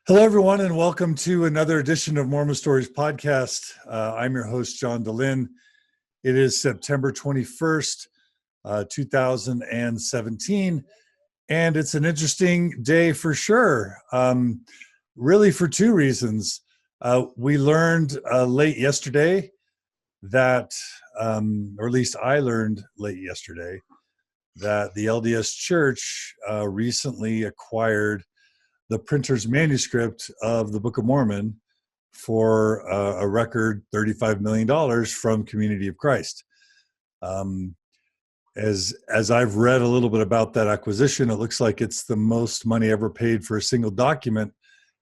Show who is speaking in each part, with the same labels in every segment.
Speaker 1: Hello, everyone, and welcome to another edition of Mormon Stories podcast. I'm your host, John Dehlin. It is September 21st, 2017, and it's an interesting day for sure, really for two reasons. We learned late yesterday that, or at least I learned late yesterday, that the LDS Church recently acquired the printer's manuscript of the Book of Mormon for a record $35 million from Community of Christ. As I've read a little bit about that acquisition, it looks like it's the most money ever paid for a single document,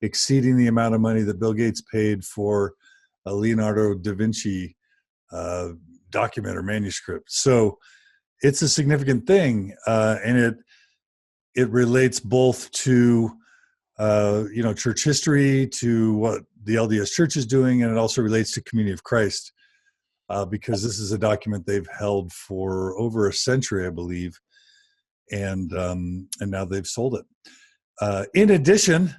Speaker 1: exceeding the amount of money that Bill Gates paid for a Leonardo da Vinci document or manuscript. So it's a significant thing, and it relates both to church history, to what the LDS Church is doing, and it also relates to Community of Christ, because this is a document they've held for over a century, I believe, and now they've sold it. In addition,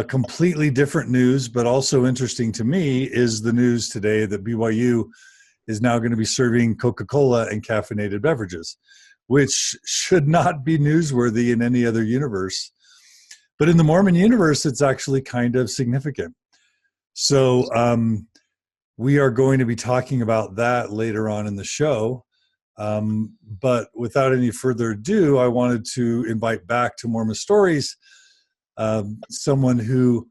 Speaker 1: completely different news, but also interesting to me, is the news today that BYU is now going to be serving Coca-Cola and caffeinated beverages, which should not be newsworthy in any other universe. But in the Mormon universe, it's actually kind of significant. So we are going to be talking about that later on in the show. But without any further ado, I wanted to invite back to Mormon Stories someone who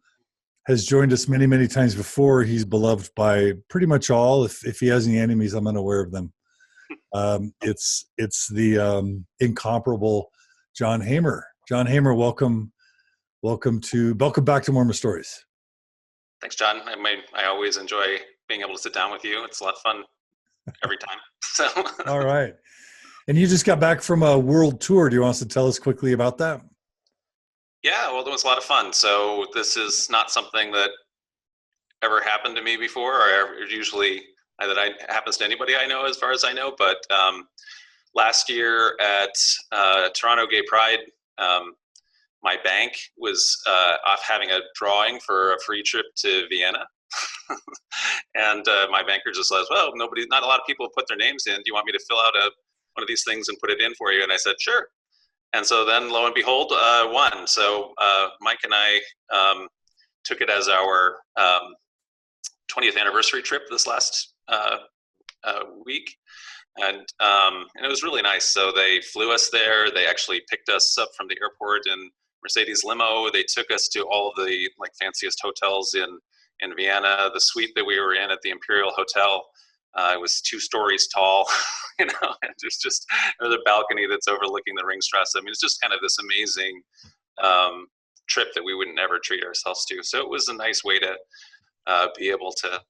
Speaker 1: has joined us many, many times before. He's beloved by pretty much all. If he has any enemies, I'm unaware of them. It's the incomparable John Hamer. John Hamer, welcome back to Mormon Stories.
Speaker 2: Thanks, John. I always enjoy being able to sit down with you. It's a lot of fun every time. So
Speaker 1: all right. And you just got back from a world tour. Do you want us to tell us quickly about that?
Speaker 2: Yeah, well, it was a lot of fun. So this is not something that ever happened to me before, or usually that happens to anybody I know, as far as I know. But last year at Toronto Gay Pride, my bank was off having a drawing for a free trip to Vienna. And my banker just says, well, not a lot of people put their names in. Do you want me to fill out one of these things and put it in for you? And I said, sure. And so then lo and behold, won. So Mike and I took it as our 20th anniversary trip this last week. And it was really nice. So they flew us there. They actually picked us up from the airport in Mercedes limo. They took us to all of the fanciest hotels in Vienna. The suite that we were in at the Imperial Hotel, it was 2 stories tall, and there's just another balcony that's overlooking the Ringstrasse. I mean, it's just kind of this amazing trip that we would never treat ourselves to. So it was a nice way to be able to,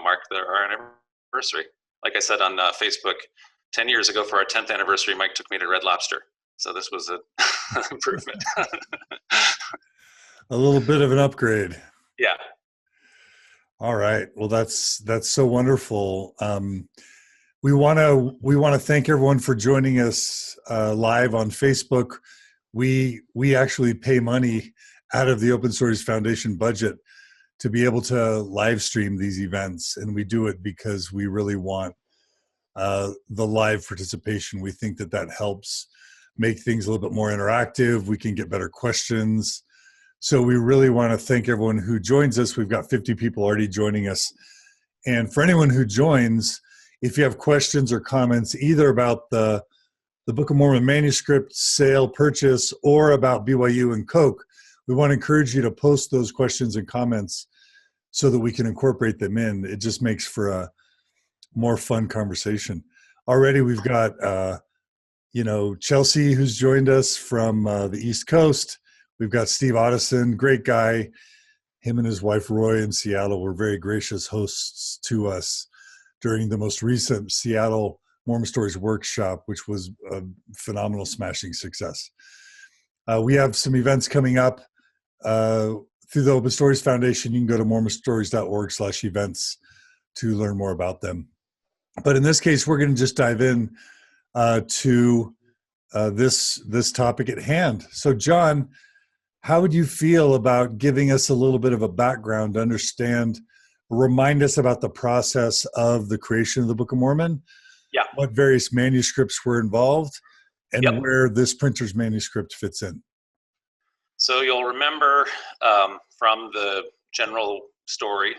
Speaker 2: mark our anniversary. Like I said on Facebook, 10 years ago for our 10th anniversary, Mike took me to Red Lobster. So this was an improvement.
Speaker 1: A little bit of an upgrade.
Speaker 2: Yeah.
Speaker 1: All right. Well, that's so wonderful. We want to thank everyone for joining us live on Facebook. We actually pay money out of the Open Stories Foundation budget to be able to live stream these events, and we do it because we really want the live participation. We think that helps make things a little bit more interactive. We can get better questions. So we really want to thank everyone who joins us. We've got 50 people already joining us. And for anyone who joins, if you have questions or comments, either about the Book of Mormon manuscript sale purchase or about BYU and CoC, we want to encourage you to post those questions and comments so that we can incorporate them in. It just makes for a more fun conversation. Already we've got Chelsea, who's joined us from the East Coast. We've got Steve Otteson, great guy. Him and his wife, Roy, in Seattle were very gracious hosts to us during the most recent Seattle Mormon Stories workshop, which was a phenomenal, smashing success. We have some events coming up through the Open Stories Foundation. You can go to mormonstories.org/events to learn more about them. But in this case, we're going to just dive in to this topic at hand. So, John, How would you feel about giving us a little bit of a background to understand, remind us about the process of the creation of the Book of Mormon,
Speaker 2: Yeah.
Speaker 1: what various manuscripts were involved, and
Speaker 2: Yep.
Speaker 1: where this printer's manuscript fits in?
Speaker 2: So you'll remember from the general story,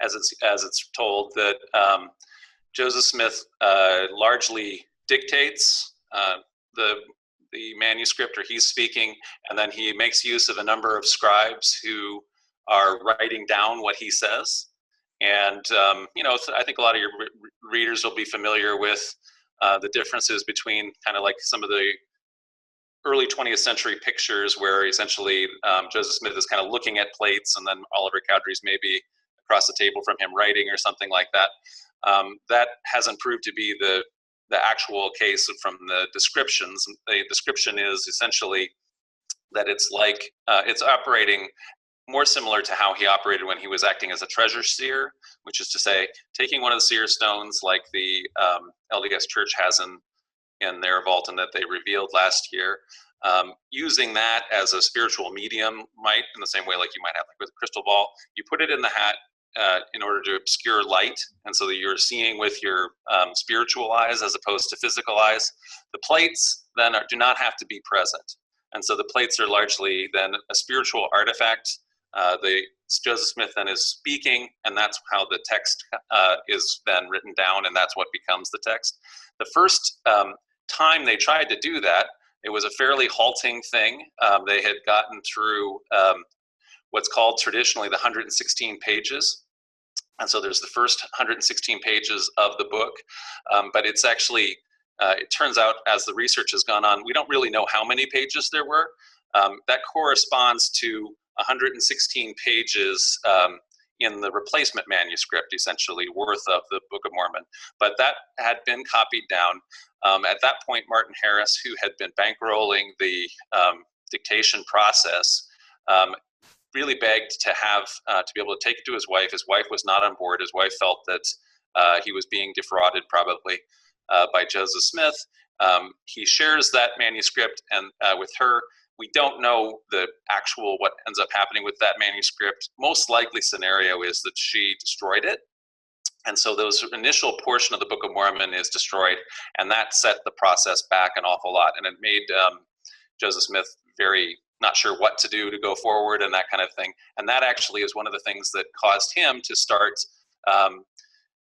Speaker 2: as it's told, that Joseph Smith largely dictates the manuscript, or he's speaking, and then he makes use of a number of scribes who are writing down what he says. And I think a lot of your readers will be familiar with the differences between kind of like some of the early 20th century pictures where essentially Joseph Smith is kind of looking at plates, and then Oliver Cowdery's maybe across the table from him writing or something like that. That hasn't proved to be the actual case from the descriptions. The description is essentially that it's like it's operating more similar to how he operated when he was acting as a treasure seer, which is to say, taking one of the seer stones like the LDS Church has in their vault and that they revealed last year, using that as a spiritual medium, might in the same way like you might have like with a crystal ball. You put it in the hat in order to obscure light, and so that you're seeing with your spiritual eyes as opposed to physical eyes. The plates then do not have to be present, and so the plates are largely then a spiritual artifact. Joseph Smith then is speaking, and that's how the text is then written down, and that's what becomes the text. The first time they tried to do that, it was a fairly halting thing. They had gotten through what's called traditionally the 116 pages. And so there's the first 116 pages of the book, but it's actually, it turns out as the research has gone on, we don't really know how many pages there were. That corresponds to 116 pages in the replacement manuscript, essentially, worth of the Book of Mormon. But that had been copied down. At that point, Martin Harris, who had been bankrolling the dictation process, really begged to have to be able to take it to his wife. His wife was not on board. His wife felt that he was being defrauded, probably, by Joseph Smith. He shares that manuscript and with her. We don't know the actual what ends up happening with that manuscript. Most likely scenario is that she destroyed it. And so those initial portion of the Book of Mormon is destroyed, and that set the process back an awful lot. And it made Joseph Smith very not sure what to do to go forward and that kind of thing. And that actually is one of the things that caused him to start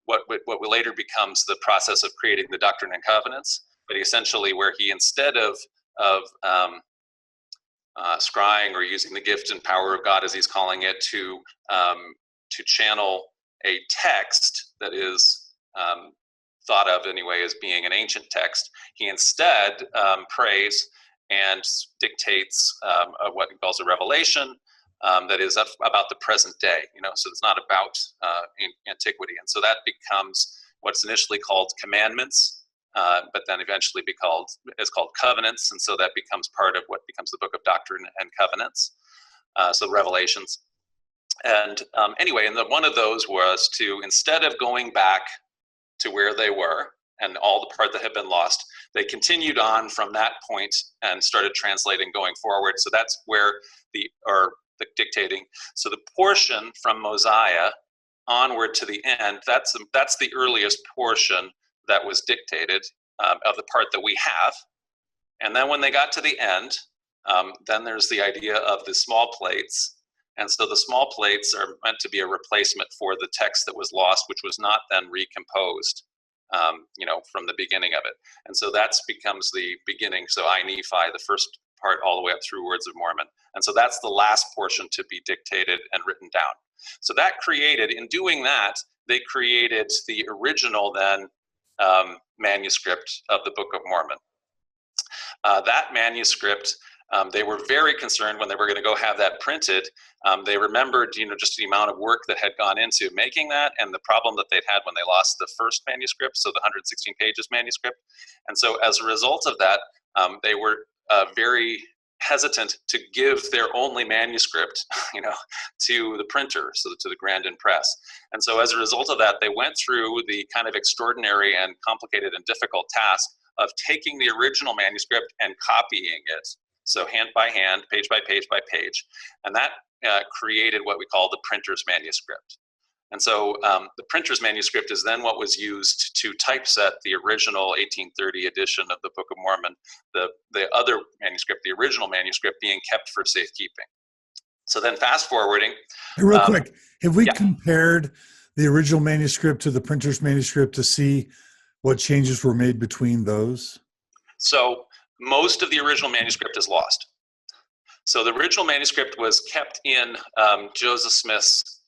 Speaker 2: what later becomes the process of creating the Doctrine and Covenants, but essentially where he, instead of scrying or using the gift and power of God, as he's calling it, to channel a text that is thought of anyway as being an ancient text, he instead prays and dictates what he calls a revelation that is about the present day. So it's not about antiquity, and so that becomes what's initially called commandments, but then eventually called covenants, and so that becomes part of what becomes the Book of Doctrine and Covenants. So Revelations, and anyway, and one of those was to, instead of going back to where they were and all the part that had been lost, they continued on from that point and started translating going forward. So that's where the dictating. So the portion from Mosiah onward to the end, that's the earliest portion that was dictated of the part that we have. And then when they got to the end, then there's the idea of the small plates. And so the small plates are meant to be a replacement for the text that was lost, which was not then recomposed, from the beginning of it. And so that becomes the beginning. So I, Nephi, the first part all the way up through Words of Mormon. And so that's the last portion to be dictated and written down. So that created, in doing that, they created the original then manuscript of the Book of Mormon. That manuscript, they were very concerned when they were going to go have that printed. They remembered, just the amount of work that had gone into making that and the problem that they'd had when they lost the first manuscript, so the 116 pages manuscript. And so as a result of that, they were very hesitant to give their only manuscript, to the printer, so to the Grandin Press. And so as a result of that, they went through the kind of extraordinary and complicated and difficult task of taking the original manuscript and copying it So hand by hand, page by page by page. And that created what we call the printer's manuscript. And so the printer's manuscript is then what was used to typeset the original 1830 edition of the Book of Mormon, the other manuscript, the original manuscript, being kept for safekeeping. So then fast forwarding.
Speaker 1: Hey, real quick, have we
Speaker 2: yeah.
Speaker 1: compared the original manuscript to the printer's manuscript to see what changes were made between those?
Speaker 2: So most of the original manuscript is lost. So the original manuscript was kept in Joseph Smith's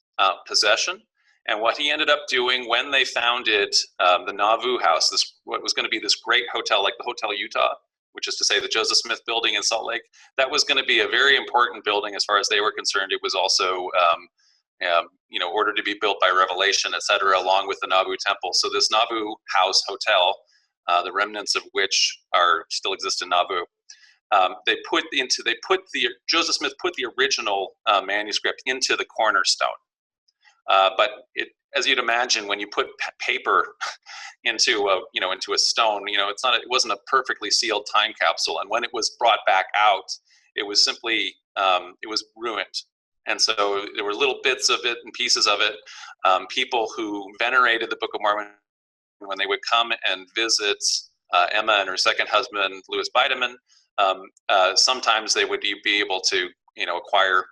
Speaker 2: possession. And what he ended up doing when they founded the Nauvoo House, what was going to be this great hotel, like the Hotel Utah, which is to say the Joseph Smith building in Salt Lake, that was going to be a very important building as far as they were concerned. It was also ordered to be built by revelation, et cetera, along with the Nauvoo Temple. So this Nauvoo House Hotel, the remnants of which still exist in Nauvoo, Joseph Smith put the original manuscript into the cornerstone. But as you'd imagine, when you put paper into a stone, it wasn't a perfectly sealed time capsule. And when it was brought back out, it was simply it was ruined. And so there were little bits of it and pieces of it. People who venerated the Book of Mormon, when they would come and visit Emma and her second husband, Louis Bideman, sometimes they would be able to acquire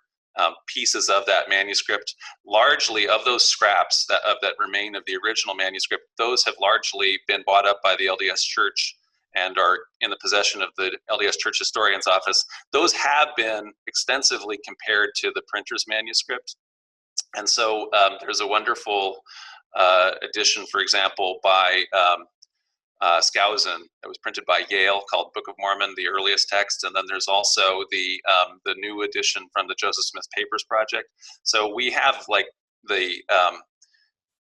Speaker 2: pieces of that manuscript. Largely of those scraps that remain of the original manuscript, those have largely been bought up by the LDS Church and are in the possession of the LDS Church Historian's Office. Those have been extensively compared to the printer's manuscript. And so there's a wonderful edition, for example, by Skousen that was printed by Yale called Book of Mormon, the earliest text. And then there's also the new edition from the Joseph Smith Papers Project. So we have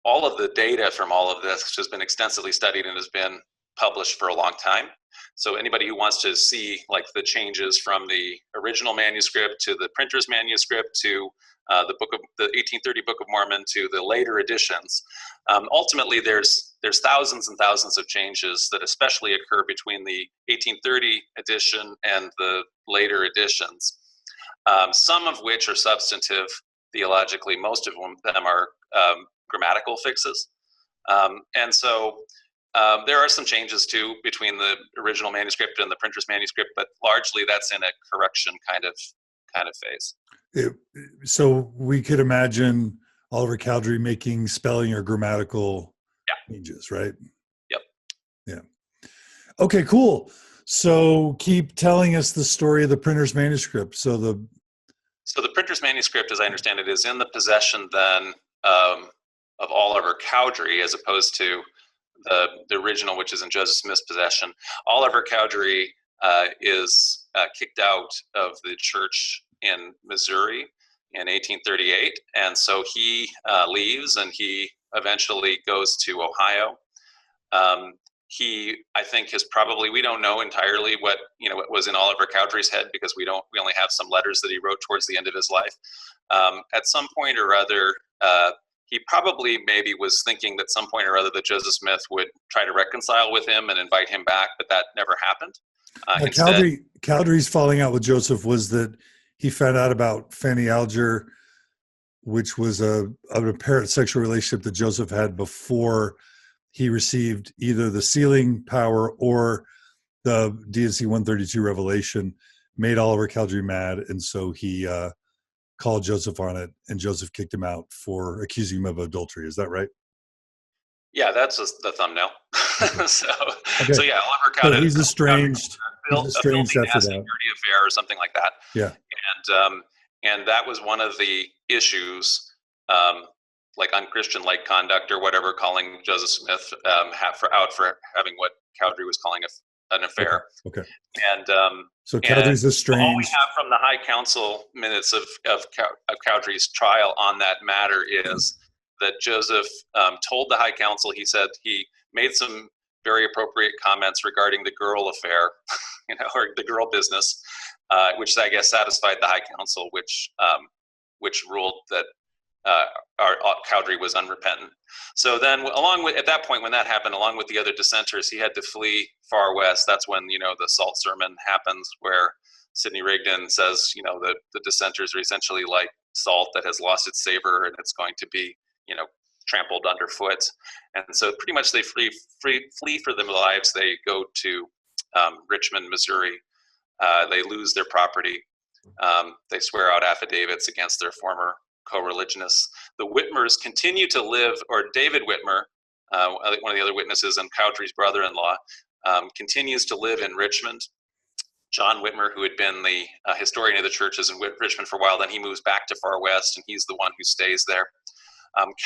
Speaker 2: all of the data from all of this, which has been extensively studied and has been published for a long time. So anybody who wants to see the changes from the original manuscript to the printer's manuscript to the 1830 Book of Mormon to the later editions, ultimately there's thousands and thousands of changes that especially occur between the 1830 edition and the later editions. Some of which are substantive theologically, most of them are grammatical fixes. And so there are some changes too between the original manuscript and the printer's manuscript, but largely that's in a correction kind of phase.
Speaker 1: So we could imagine Oliver Cowdery making spelling or grammatical changes, right?
Speaker 2: Yep.
Speaker 1: Yeah. Okay, cool. So keep telling us the story of the printer's manuscript. So the
Speaker 2: printer's manuscript, as I understand it, is in the possession then of Oliver Cowdery, as opposed to the original, which is in Joseph Smith's possession. Oliver Cowdery is kicked out of the church in Missouri in 1838, and so he leaves, and he eventually goes to Ohio. He, I think, we don't know entirely what was in Oliver Cowdery's head, because we only have some letters that he wrote towards the end of his life. At some point or other, he probably maybe was thinking that some point or other that Joseph Smith would try to reconcile with him and invite him back, but that never happened.
Speaker 1: Cowdery's falling out with Joseph was that he found out about Fanny Alger, which was an apparent sexual relationship that Joseph had before he received either the sealing power or the D&C 132 revelation, made Oliver Cowdery mad, and so he called Joseph on it, and Joseph kicked him out for accusing him of adultery. Is that right?
Speaker 2: Yeah, that's the thumbnail.
Speaker 1: Okay.
Speaker 2: So
Speaker 1: Okay.
Speaker 2: Oliver Cowdery.
Speaker 1: So he's estranged after that.
Speaker 2: Affair or something like that.
Speaker 1: Yeah.
Speaker 2: And that was one of the issues, like unchristian-like conduct or whatever, calling Joseph Smith out for having what Cowdery was calling an affair.
Speaker 1: Okay.
Speaker 2: And
Speaker 1: so Cowdery's estranged.
Speaker 2: All we have from the High Council minutes of Cowdery's trial on that matter is that Joseph told the High Council, he said he made some very appropriate comments regarding the girl affair, or the girl business, which I guess satisfied the High Council, which ruled that Cowdery was unrepentant. So then, at that point, when that happened, along with the other dissenters, he had to flee far west. That's when the Salt Sermon happens, where Sidney Rigdon says, the dissenters are essentially like salt that has lost its savor and it's going to be, trampled underfoot. And so pretty much they flee for their lives. They go to Richmond, Missouri. They lose their property. They swear out affidavits against their former co-religionists. The Whitmers continue to live, or David Whitmer, one of the other witnesses and Cowdery's brother-in-law, continues to live in Richmond. John Whitmer, who had been the historian of the churches in Richmond for a while, then he moves back to Far West, and he's the one who stays there.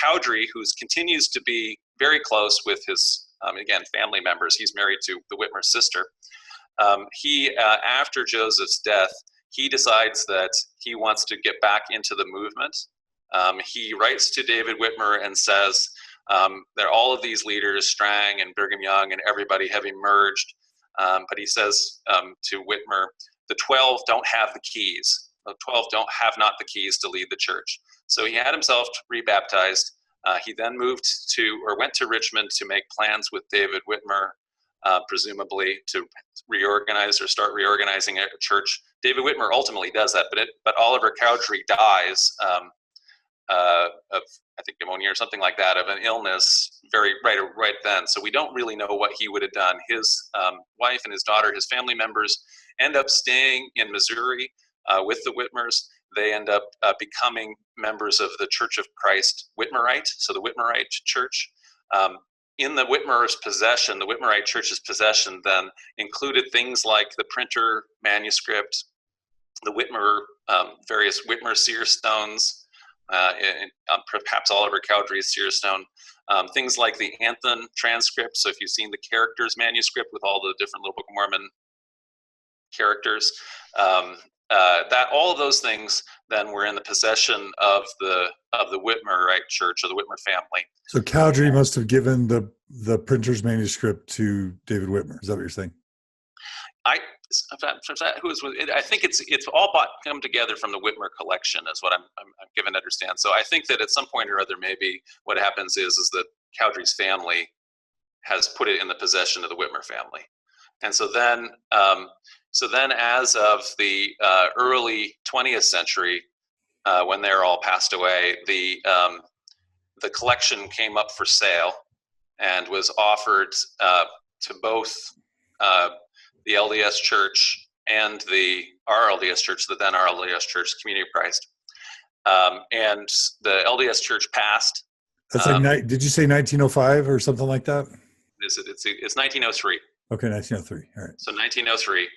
Speaker 2: Cowdery, who continues to be very close with his, again, family members. He's married to the Whitmer sister. After Joseph's death, he decides that he wants to get back into the movement. He writes to David Whitmer and says that all of these leaders, Strang and Brigham Young and everybody, have emerged. But he says to Whitmer, the 12 don't have the keys. The 12 have not the keys to lead the church. So he had himself rebaptized. He then went to Richmond to make plans with David Whitmer, presumably to reorganize or start reorganizing a church. David Whitmer ultimately does that, but Oliver Cowdery dies of, I think, pneumonia or something like that, of an illness right then. So we don't really know what he would have done. His wife and his daughter, his family members, end up staying in Missouri with the Whitmers. They end up becoming members of the Church of Christ Whitmerite, so the Whitmerite church. In the Whitmer's possession, the Whitmerite church's possession then included things like the printer, manuscript, the various Whitmer seer stones, perhaps Oliver Cowdery's seer stone, things like the Anthem transcript. So if you've seen the characters manuscript with all the different little Book of Mormon characters, that all of those things then were in the possession of the Whitmerite church, or the Whitmer family. So
Speaker 1: Cowdery must have given the printer's manuscript to David Whitmer. Is that what you're saying?
Speaker 2: I think it's all come together from the Whitmer collection, is what I'm given to understand. So I think that at some point or other, maybe what happens is that Cowdery's family has put it in the possession of the Whitmer family, and so then as of the early 20th century, when they're all passed away, the collection came up for sale and was offered to both the LDS Church and the RLDS Church, the then RLDS Church, Community of Christ. And the LDS Church passed.
Speaker 1: That's like, did you say 1905 or something like that?
Speaker 2: It's 1903.
Speaker 1: Okay, 1903. All right.
Speaker 2: So 1903.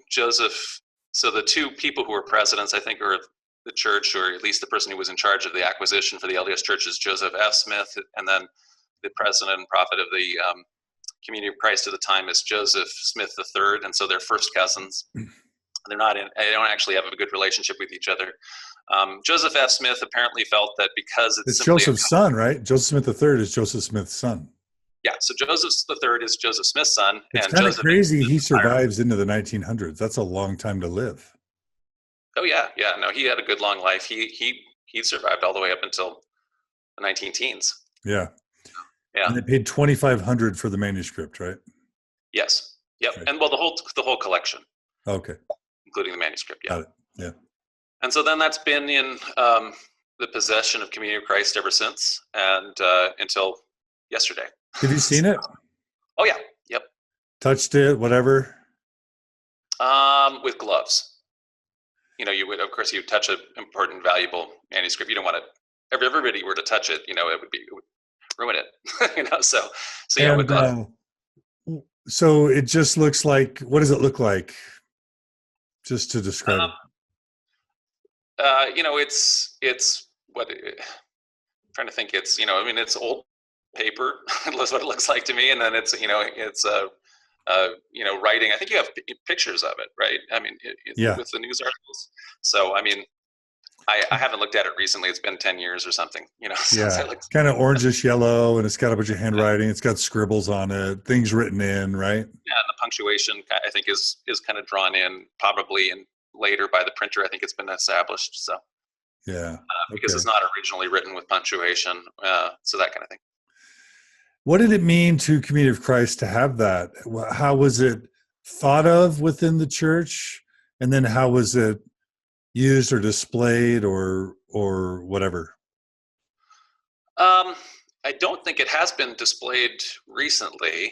Speaker 2: Joseph, so the two people who were presidents, I think, are the church, or at least the person who was in charge of the acquisition for the LDS Church, is Joseph F. Smith, and then the president and prophet of the Community of Christ at the time is Joseph Smith III, and so they're first cousins. They don't actually have a good relationship with each other. Joseph F. Smith apparently felt that because
Speaker 1: it's Joseph's son, right? Joseph Smith III is Joseph Smith's son.
Speaker 2: Yeah, so Joseph III is Joseph Smith's son.
Speaker 1: It's kind of crazy he survives into the 1900s. That's a long time to live.
Speaker 2: Oh yeah. No, he had a good long life. He survived all the way up until the 19-teens.
Speaker 1: Yeah.
Speaker 2: Yeah.
Speaker 1: And they paid $2,500 for the manuscript, right?
Speaker 2: Yes. Yep. Okay. And well, the whole collection.
Speaker 1: Okay.
Speaker 2: Including the manuscript. Yeah.
Speaker 1: Got it. Yeah.
Speaker 2: And so then that's been in the possession of Community of Christ ever since, and until yesterday.
Speaker 1: Have you seen it?
Speaker 2: Oh yeah. Yep. Touched
Speaker 1: it, whatever?
Speaker 2: With gloves. You would, of course, you touch an important, valuable manuscript. You don't want to, if everybody were to touch it, it would ruin it. So yeah,
Speaker 1: and,
Speaker 2: with gloves.
Speaker 1: So it just looks like, what does it look like? Just to describe it.
Speaker 2: It's what, I'm trying to think, it's, it's old paper. That's what it looks like to me. And then it's writing. I think you have pictures of it, right?
Speaker 1: Yeah.
Speaker 2: With the news articles. So, I haven't looked at it recently. It's been 10 years or something,
Speaker 1: Yeah. Kind of orangish yellow, and it's got a bunch of handwriting. It's got scribbles on it, things written in, right?
Speaker 2: Yeah. And the punctuation, I think, is kind of drawn in probably later by the printer. I think it's been established. So,
Speaker 1: yeah.
Speaker 2: Because it's not originally written with punctuation. So that kind of thing.
Speaker 1: What did it mean to Community of Christ to have that? How was it thought of within the church, and then how was it used or displayed or whatever?
Speaker 2: I don't think it has been displayed recently.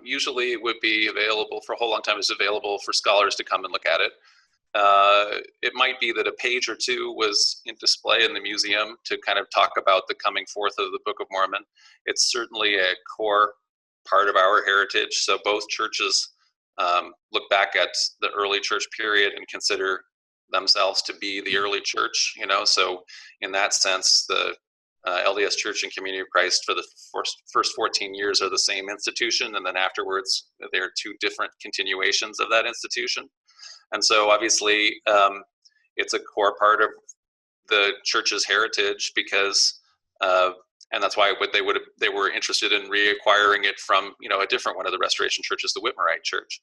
Speaker 2: Usually it would be available for a whole long time. It's available for scholars to come and look at it. It might be that a page or two was in display in the museum to kind of talk about the coming forth of the Book of Mormon. It's certainly a core part of our heritage. So both churches look back at the early church period and consider themselves to be the early church, so in that sense, the LDS Church and Community of Christ for the first 14 years are the same institution, and then afterwards they're two different continuations of that institution. And so obviously it's a core part of the church's heritage because and that's why they were interested in reacquiring it from a different one of the Restoration churches, the Whitmerite church.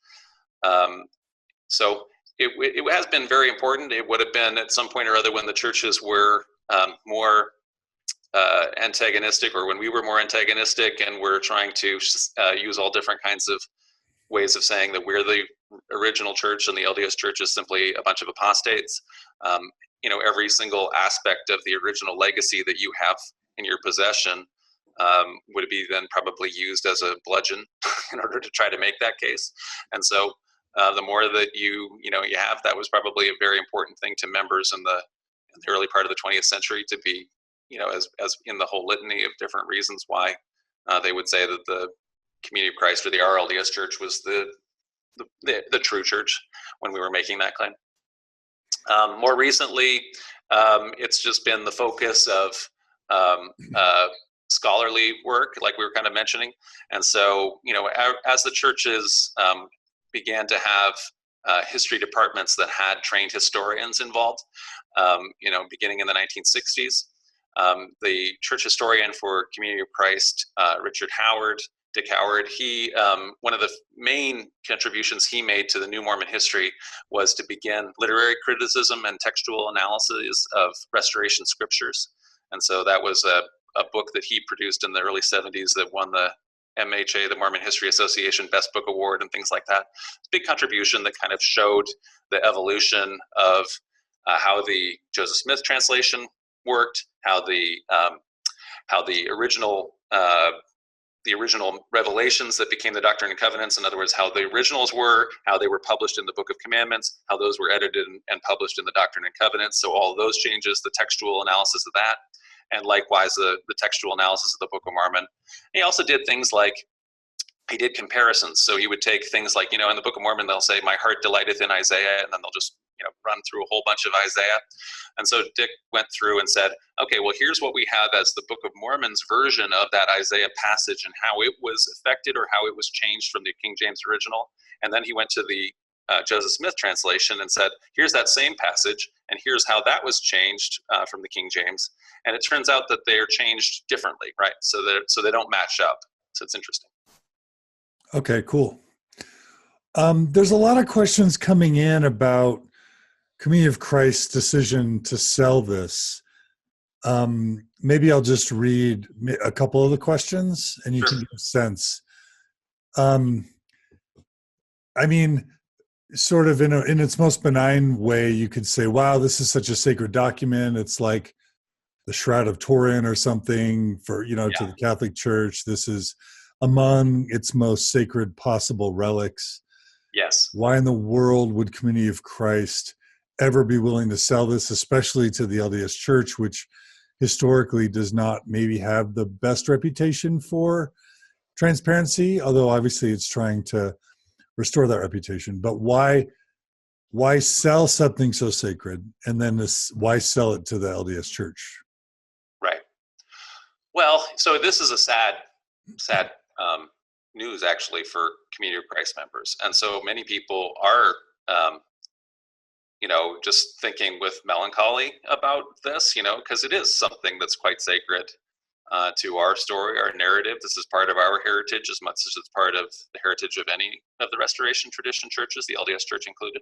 Speaker 2: So it has been very important. It would have been at some point or other when the churches were more antagonistic, or when we were more antagonistic and we're trying to use all different kinds of ways of saying that we're the original church and the LDS Church is simply a bunch of apostates. Every single aspect of the original legacy that you have in your possession would be then probably used as a bludgeon in order to try to make that case. And so the more that you have, that was probably a very important thing to members in the early part of the 20th century to be, as in the whole litany of different reasons why they would say that the Community of Christ or the RLDS Church was the true church when we were making that claim. More recently, it's just been the focus of scholarly work, like we were kind of mentioning. And so, as the churches began to have history departments that had trained historians involved, beginning in the 1960s, the church historian for Community of Christ, Dick Howard, he one of the main contributions he made to the New Mormon history was to begin literary criticism and textual analysis of Restoration scriptures. And so that was a book that he produced in the early 70s that won the MHA, the Mormon History Association Best Book Award and things like that. It's a big contribution that kind of showed the evolution of how the Joseph Smith translation worked, how the original revelations that became the Doctrine and Covenants, in other words, how the originals were, how they were published in the Book of Commandments, how those were edited and published in the Doctrine and Covenants. So all those changes, the textual analysis of that, and likewise the textual analysis of the Book of Mormon. And he also did things like, he did comparisons. So he would take things like, in the Book of Mormon, they'll say, my heart delighteth in Isaiah, and then they'll just, run through a whole bunch of Isaiah. And so Dick went through and said, okay, well, here's what we have as the Book of Mormon's version of that Isaiah passage and how it was affected or how it was changed from the King James original. And then he went to the Joseph Smith translation and said, here's that same passage, and here's how that was changed from the King James. And it turns out that they are changed differently, right? So they don't match up. So it's interesting.
Speaker 1: Okay, cool. There's a lot of questions coming in about Community of Christ's decision to sell this. Maybe I'll just read a couple of the questions and you can get a sense. I mean, sort of in its most benign way, you could say, wow, this is such a sacred document. It's like the Shroud of Turin or something for, to the Catholic Church. This is among its most sacred possible relics.
Speaker 2: Yes.
Speaker 1: Why in the world would Community of Christ ever be willing to sell this, especially to the LDS Church, which historically does not maybe have the best reputation for transparency, although obviously it's trying to restore that reputation. But why sell something so sacred, and then why sell it to the LDS Church?
Speaker 2: Right. Well, so this is a sad news actually for Community of Christ members, and so many people are just thinking with melancholy about this, because it is something that's quite sacred to our story, our narrative. This is part of our heritage as much as it's part of the heritage of any of the Restoration tradition churches, the LDS Church included.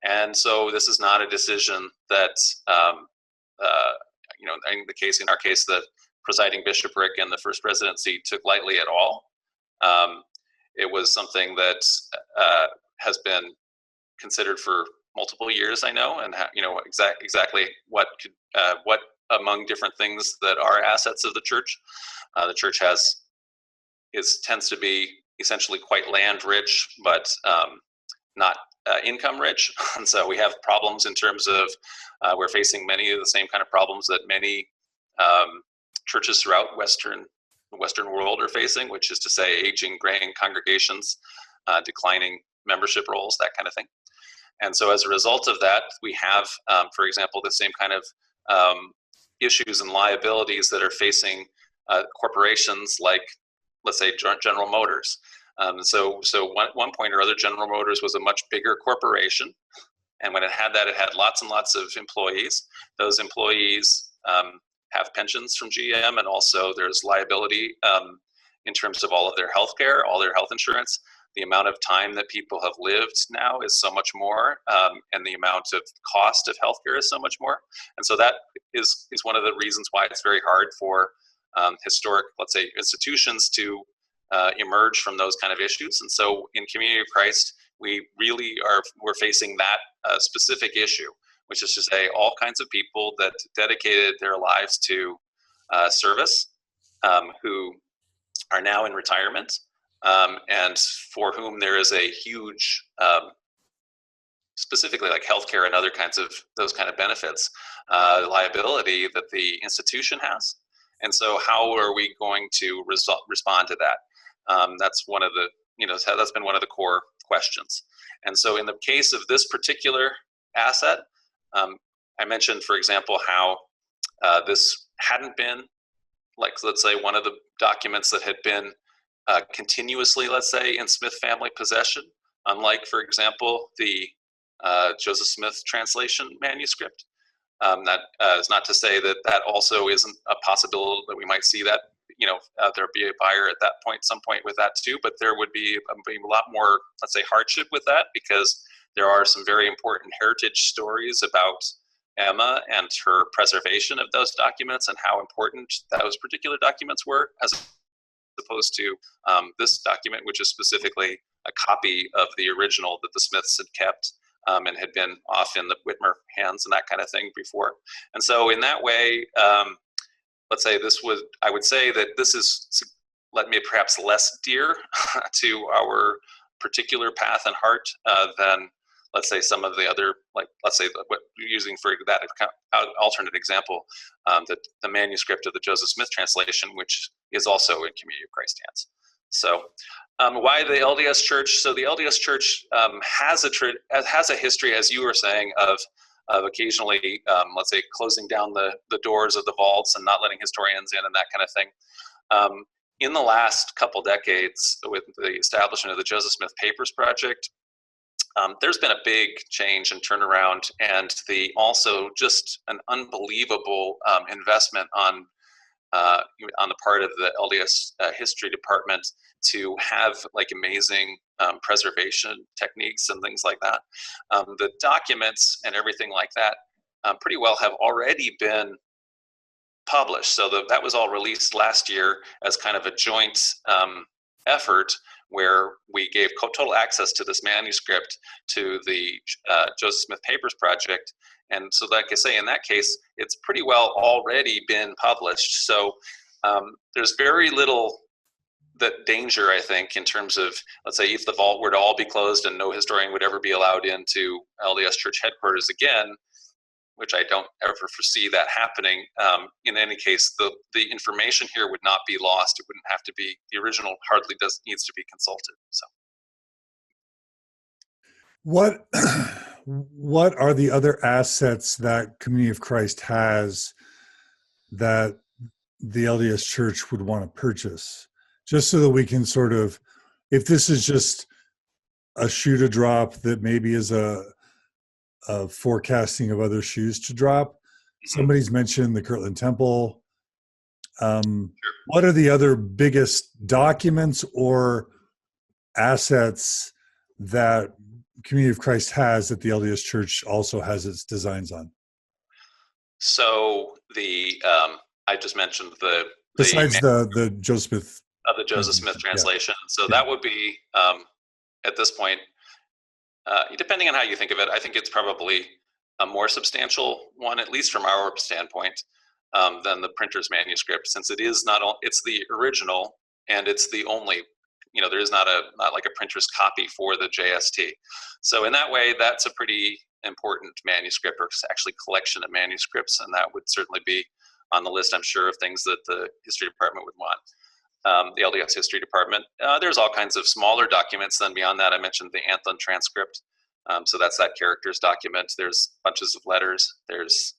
Speaker 2: And so this is not a decision that, in our case, the presiding bishopric and the first presidency took lightly at all. it was something that has been considered for multiple years, I know, and exactly what among different things that are assets of the church. The church tends to be essentially quite land rich, but not income rich. And so we have problems in terms of we're facing many of the same kind of problems that many churches throughout the Western world are facing, which is to say aging, graying congregations, declining membership rolls, that kind of thing. And so as a result of that, we have, for example, the same kind of issues and liabilities that are facing corporations like, let's say, General Motors. So one point or other, General Motors was a much bigger corporation. And when it had that, it had lots and lots of employees. Those employees have pensions from GM, and also there's liability in terms of all of their health care, all their health insurance. The amount of time that people have lived now is so much more, and the amount of cost of healthcare is so much more. And so that is one of the reasons why it's very hard for historic, let's say, institutions to emerge from those kind of issues. And so in Community of Christ, we're facing that specific issue, which is to say all kinds of people that dedicated their lives to service, who are now in retirement, and for whom there is a huge, specifically like healthcare and other kinds of those kind of benefits, liability that the institution has. And so how are we going to respond to that? That's one of the, that's been one of the core questions. And so in the case of this particular asset, I mentioned, for example, how this hadn't been, like, let's say, one of the documents that had been continuously, let's say, in Smith family possession, unlike, for example, the Joseph Smith translation manuscript. That is not to say that also isn't a possibility that we might see that, there'd be a buyer at that point, some point with that too, but there would be a lot more, let's say, hardship with that, because there are some very important heritage stories about Emma and her preservation of those documents and how important those particular documents were, as opposed to this document, which is specifically a copy of the original that the Smiths had kept and had been off in the Whitmer hands and that kind of thing before. And so in that way, let's say I would say that this is, let me perhaps less dear to our particular path and heart than, let's say, some of the other, like, let's say, using for that alternate example, the manuscript of the Joseph Smith translation, which is also in Community of Christ hands. So why the LDS Church? So the LDS Church has a history, as you were saying, of occasionally, let's say, closing down the doors of the vaults and not letting historians in and that kind of thing. In the last couple decades, with the establishment of the Joseph Smith Papers Project, there's been a big change and turnaround, and also just an unbelievable investment on the part of the LDS history department to have like amazing preservation techniques and things like that. The documents and everything like that pretty well have already been published. So that was all released last year as kind of a joint effort, where we gave total access to this manuscript to the Joseph Smith Papers Project. And so, like I say, in that case, it's pretty well already been published. So there's very little danger, I think, in terms of, let's say, if the vault were to all be closed and no historian would ever be allowed into LDS Church headquarters again, which I don't ever foresee that happening. In any case, the information here would not be lost. It wouldn't have to be, the original hardly needs to be consulted. So,
Speaker 1: what are the other assets that Community of Christ has that the LDS Church would want to purchase? Just so that we can sort of, if this is just a shoe to drop that maybe is a forecasting of other shoes to drop. Somebody's mentioned the Kirtland Temple. What are the other biggest documents or assets that Community of Christ has that the LDS Church also has its designs on?
Speaker 2: So I just mentioned
Speaker 1: besides the Joseph Smith
Speaker 2: of the Joseph Smith translation. So that would be, at this point, depending on how you think of it, I think it's probably a more substantial one, at least from our standpoint, than the printer's manuscript, since it is it's the original and it's the only, there is not like a printer's copy for the JST. So in that way, that's a pretty important manuscript, or actually collection of manuscripts, and that would certainly be on the list, I'm sure, of things that the history department would want. The LDS history department. There's all kinds of smaller documents. Then beyond that, I mentioned the Anthon transcript. So that's that characters document. There's bunches of letters. There's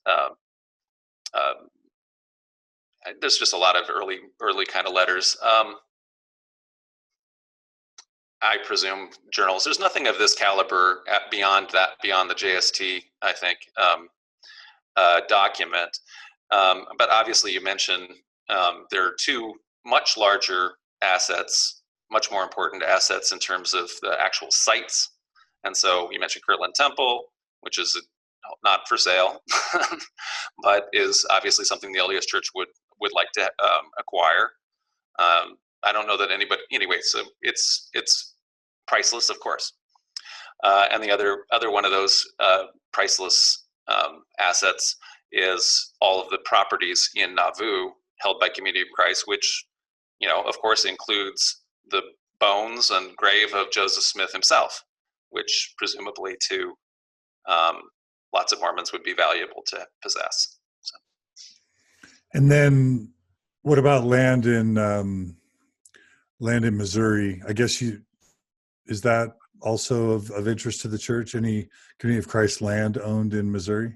Speaker 2: just a lot of early kind of letters. I presume journals. There's nothing of this caliber beyond the JST, I think, document. But obviously, you mentioned there are two much larger assets, much more important assets in terms of the actual sites. And so you mentioned Kirtland Temple, which is not for sale, but is obviously something the LDS Church would like to acquire. I don't know that anybody, anyway, so it's priceless, of course. And the other one of those priceless assets is all of the properties in Nauvoo held by Community of Christ, which, of course, includes the bones and grave of Joseph Smith himself, which presumably to lots of Mormons would be valuable to possess. So.
Speaker 1: And then what about land in Missouri? I guess is that also of interest to the church? Any Community of Christ land owned in Missouri?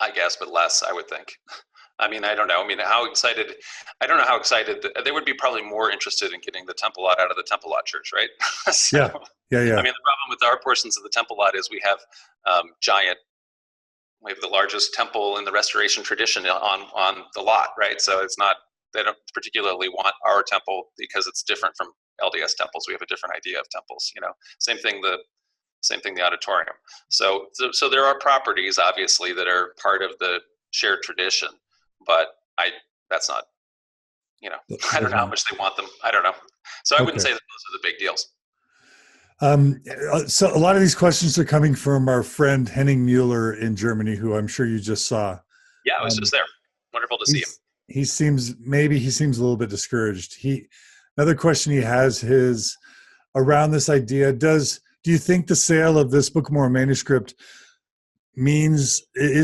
Speaker 2: I guess, but less, I would think. I mean, I don't know. I mean, I don't know how excited, they would be probably more interested in getting the temple lot out of the temple lot church, right? So,
Speaker 1: yeah. I mean,
Speaker 2: the problem with our portions of the temple lot is we have we have the largest temple in the restoration tradition on the lot, right? So they don't particularly want our temple because it's different from LDS temples. We have a different idea of temples, Same thing the auditorium. So there are properties, obviously, that are part of the shared tradition, but that's not, I don't know how much they want them. I don't know. So I wouldn't say that those are the big deals.
Speaker 1: So a lot of these questions are coming from our friend Henning Mueller in Germany, who I'm sure you just saw.
Speaker 2: Yeah, I was just there. Wonderful to see him.
Speaker 1: He seems a little bit discouraged. Another question he has is around this idea. Do you think the sale of this Book of Mormon manuscript is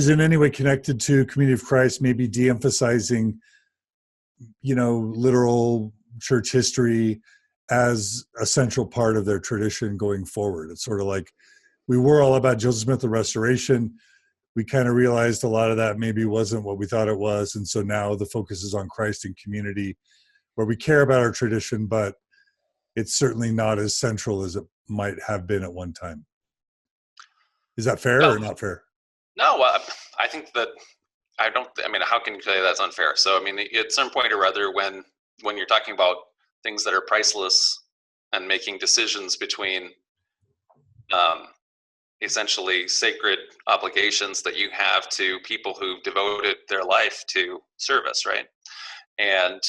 Speaker 1: in any way connected to Community of Christ, maybe de-emphasizing, literal church history as a central part of their tradition going forward? It's sort of like we were all about Joseph Smith, the restoration. We kind of realized a lot of that maybe wasn't what we thought it was. And so now the focus is on Christ and community, where we care about our tradition, but it's certainly not as central as it might have been at one time. Is that fair or not fair?
Speaker 2: No, I think that how can you say that's unfair? So, at some point or other, when you're talking about things that are priceless and making decisions between essentially sacred obligations that you have to people who devoted their life to service, right? And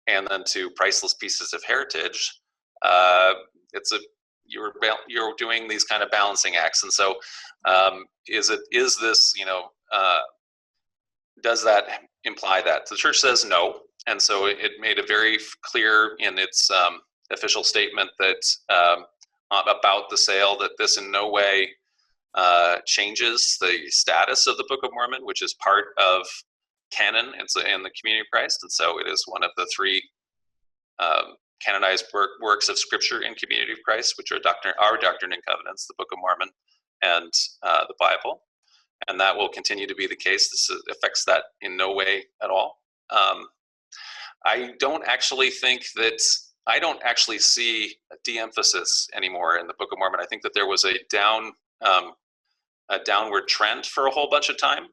Speaker 2: then to priceless pieces of heritage, you're doing these kind of balancing acts. And so is this, does that imply that? The church says no. And so it made it very clear in its official statement that about the sale, that this in no way changes the status of the Book of Mormon, which is part of canon in the Community of Christ. And so it is one of the three canonized works of Scripture in Community of Christ, which are our Doctrine and Covenants, the Book of Mormon, and the Bible. And that will continue to be the case. This affects that in no way at all. I don't actually see a de-emphasis anymore in the Book of Mormon. I think that there was a downward trend for a whole bunch of time.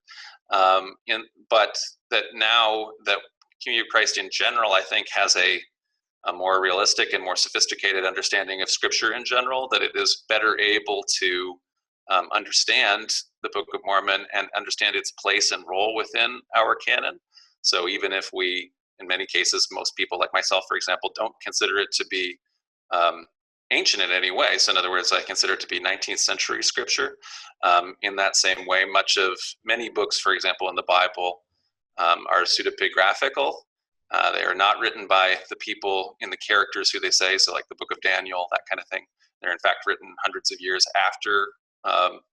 Speaker 2: But that now that Community of Christ in general, I think, has a more realistic and more sophisticated understanding of Scripture in general, that it is better able to understand the Book of Mormon and understand its place and role within our canon. So even if we in many cases, most people like myself, for example, don't consider it to be ancient in any way. So in other words, I consider it to be 19th century scripture. In that same way, many books, for example, in the Bible are pseudepigraphical. They are not written by the people in the characters who they say, so like the Book of Daniel, that kind of thing. They're in fact written hundreds of years after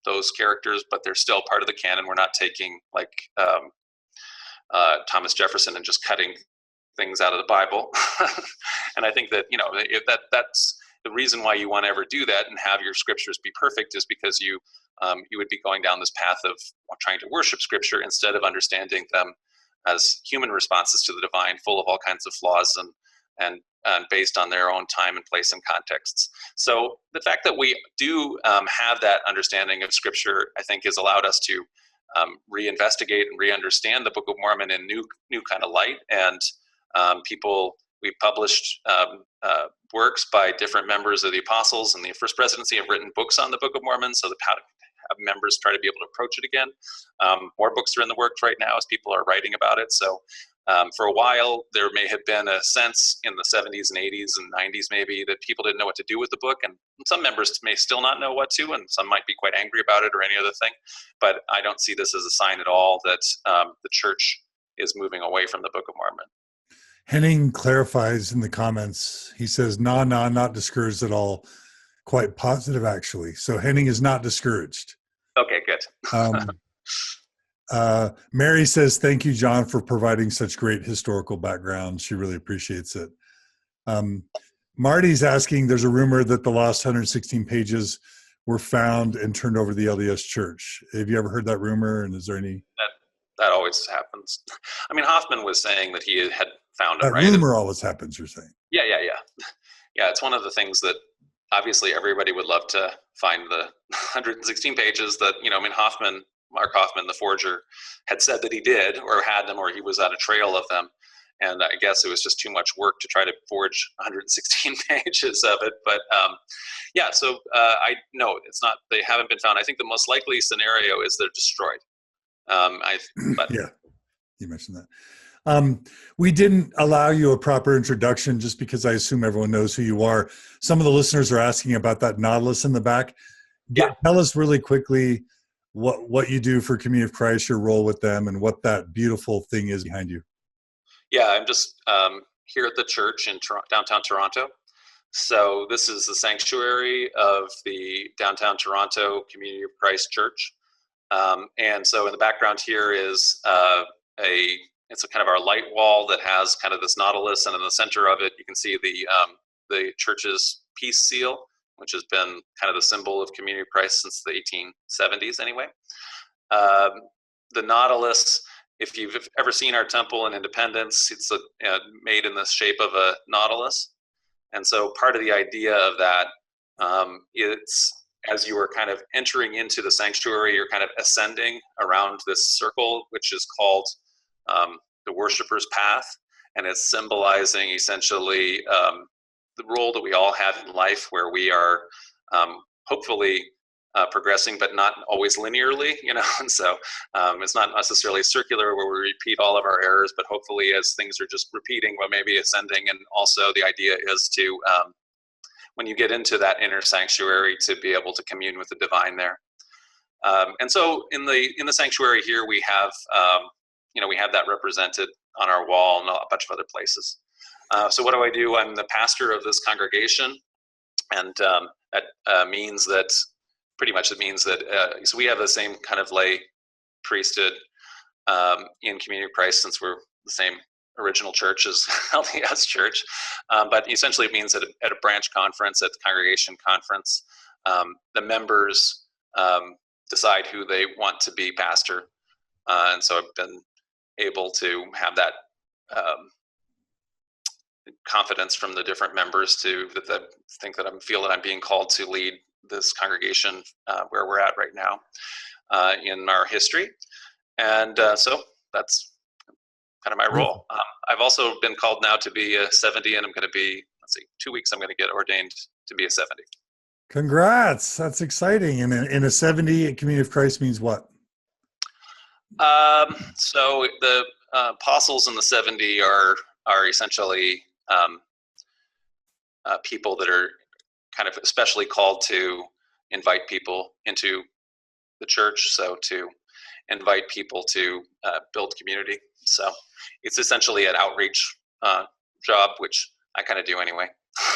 Speaker 2: those characters, but they're still part of the canon. We're not taking like Thomas Jefferson and just cutting things out of the Bible. And I think that, that's the reason why you want to ever do that and have your scriptures be perfect, is because you would be going down this path of trying to worship scripture instead of understanding them as human responses to the divine, full of all kinds of flaws and based on their own time and place and contexts. So the fact that we do have that understanding of scripture, I think, has allowed us to reinvestigate and re-understand the Book of Mormon in new kind of light. And we published works by different members of the apostles and the First Presidency have written books on the Book of Mormon, so that how to have members try to be able to approach it again. More books are in the works right now as people are writing about it. So for a while, there may have been a sense in the 70s and 80s and 90s maybe that people didn't know what to do with the book, and some members may still not know what to, and some might be quite angry about it or any other thing. But I don't see this as a sign at all that the church is moving away from the Book of Mormon.
Speaker 1: Henning clarifies in the comments. He says, nah, not discouraged at all. Quite positive, actually. So Henning is not discouraged.
Speaker 2: Okay, good.
Speaker 1: Mary says, thank you, John, for providing such great historical background. She really appreciates it. Marty's asking, there's a rumor that the lost 116 pages were found and turned over to the LDS Church. Have you ever heard that rumor? And is there any...
Speaker 2: That always happens. I mean, Hoffman was saying that he had found them,
Speaker 1: that
Speaker 2: right?
Speaker 1: Rumor always happens, you're saying.
Speaker 2: Yeah. Yeah, it's one of the things that obviously everybody would love to find the 116 pages that, Mark Hoffman, the forger, had said that he did or had them, or he was on a trail of them. And I guess it was just too much work to try to forge 116 pages of it. But so I know it's not, they haven't been found. I think the most likely scenario is they're destroyed. Yeah,
Speaker 1: you mentioned that. We didn't allow you a proper introduction just because I assume everyone knows who you are. Some of the listeners are asking about that Nautilus in the back. Tell us really quickly what you do for Community of Christ, your role with them, and what that beautiful thing is behind you.
Speaker 2: Yeah, I'm just here at the church in downtown Toronto. So this is the sanctuary of the downtown Toronto Community of Christ Church. And so in the background here is it's a kind of our light wall that has kind of this Nautilus, and in the center of it you can see the church's peace seal, which has been kind of the symbol of Community of Christ since the 1870s anyway. The Nautilus, if you've ever seen our temple in Independence, it's made in the shape of a Nautilus. And so part of the idea of that, it's as you are kind of entering into the sanctuary, you're kind of ascending around this circle, which is called the worshiper's path. And it's symbolizing essentially the role that we all have in life, where we are hopefully progressing, but not always linearly, and so it's not necessarily circular where we repeat all of our errors, but hopefully as things are just repeating, well, maybe ascending. And also the idea is to, when you get into that inner sanctuary, to be able to commune with the divine there. And so in the sanctuary here, we have, we have that represented on our wall and a bunch of other places. So what do I do? I'm the pastor of this congregation, and that means that so we have the same kind of lay priesthood in Community of Christ, since we're the same original church as LDS Church. But essentially it means that at a branch conference, at the congregation conference, the members decide who they want to be pastor. And so I've been able to have that confidence from the different members that feel that I'm being called to lead this congregation where we're at right now in our history. And so that's kind of my role. I've also been called now to be a 70, and I'm going to be, 2 weeks I'm going to get ordained to be a 70.
Speaker 1: Congrats. That's exciting. And in a 70 at Community of Christ means what?
Speaker 2: So the apostles in the 70 are are essentially people that are kind of especially called to invite people into the church, so to invite people to build community. So it's essentially an outreach job, which I kind of do anyway.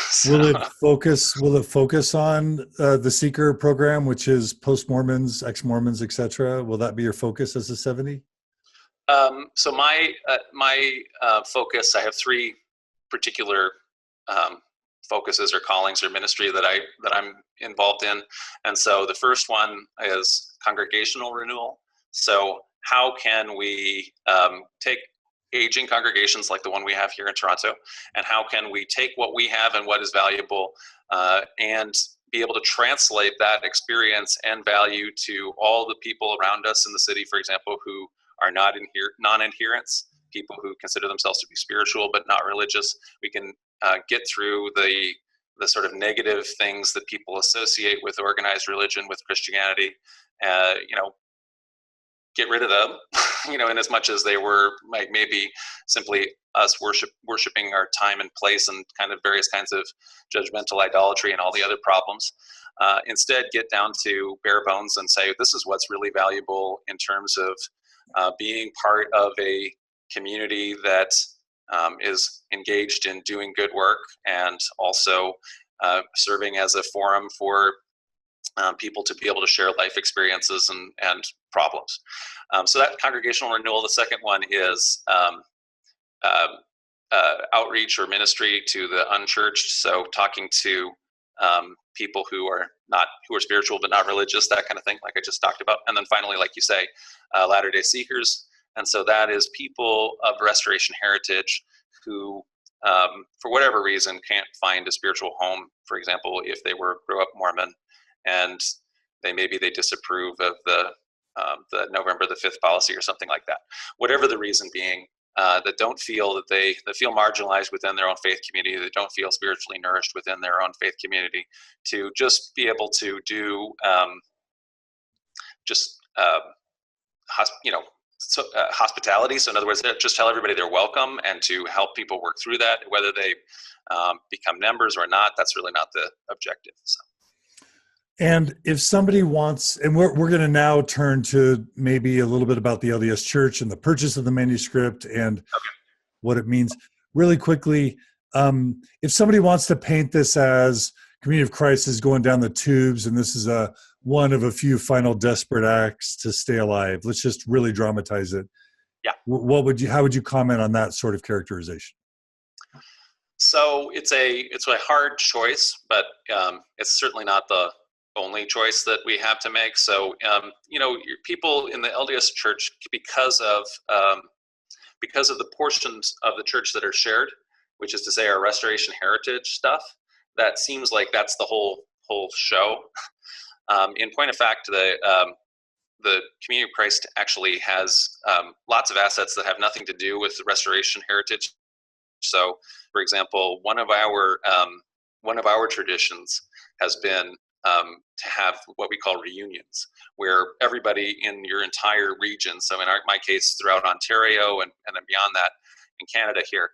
Speaker 2: So,
Speaker 1: Will it focus on the Seeker program, which is post-Mormons, ex-Mormons, etc.? Will that be your focus as a 70?
Speaker 2: so my focus, I have three particular focuses or callings or ministry that I'm involved in. And so the first one is congregational renewal. So how can we take aging congregations like the one we have here in Toronto, and how can we take what we have and what is valuable and be able to translate that experience and value to all the people around us in the city, for example, who are non-adherents, people who consider themselves to be spiritual but not religious. We can get through the sort of negative things that people associate with organized religion, with Christianity, get rid of them, in as much as they were like maybe simply us worshiping our time and place and kind of various kinds of judgmental idolatry and all the other problems. Instead, get down to bare bones and say, this is what's really valuable in terms of being part of a community that is engaged in doing good work and also serving as a forum for people to be able to share life experiences and problems. So that congregational renewal. The second one is outreach or ministry to the unchurched. So talking to people who are spiritual but not religious, that kind of thing, like I just talked about. And then finally, like you say, Latter-day Seekers. And so that is people of restoration heritage who, for whatever reason, can't find a spiritual home. For example, if they grew up Mormon, and they disapprove of the November the 5th policy or something like that. Whatever the reason being, that don't feel that feel marginalized within their own faith community, that don't feel spiritually nourished within their own faith community, to just be able to do hospitality. So in other words, just tell everybody they're welcome and to help people work through that, whether they become members or not. That's really not the objective. So.
Speaker 1: And if somebody wants, and we're going to now turn to maybe a little bit about the LDS Church and the purchase of the manuscript and what it means. Really quickly, if somebody wants to paint this as Community of Christ is going down the tubes and this is one of a few final desperate acts to stay alive, let's just really dramatize it.
Speaker 2: Yeah.
Speaker 1: How would you comment on that sort of characterization?
Speaker 2: So it's a hard choice, but it's certainly not the only choice that we have to make. So, people in the LDS Church, because of the portions of the church that are shared, which is to say our restoration heritage stuff, that seems like that's the whole show. In point of fact, the Community of Christ actually has lots of assets that have nothing to do with the restoration heritage. So, for example, one of our traditions has been to have what we call reunions, where everybody in your entire region, so in my case throughout Ontario and beyond that in Canada here,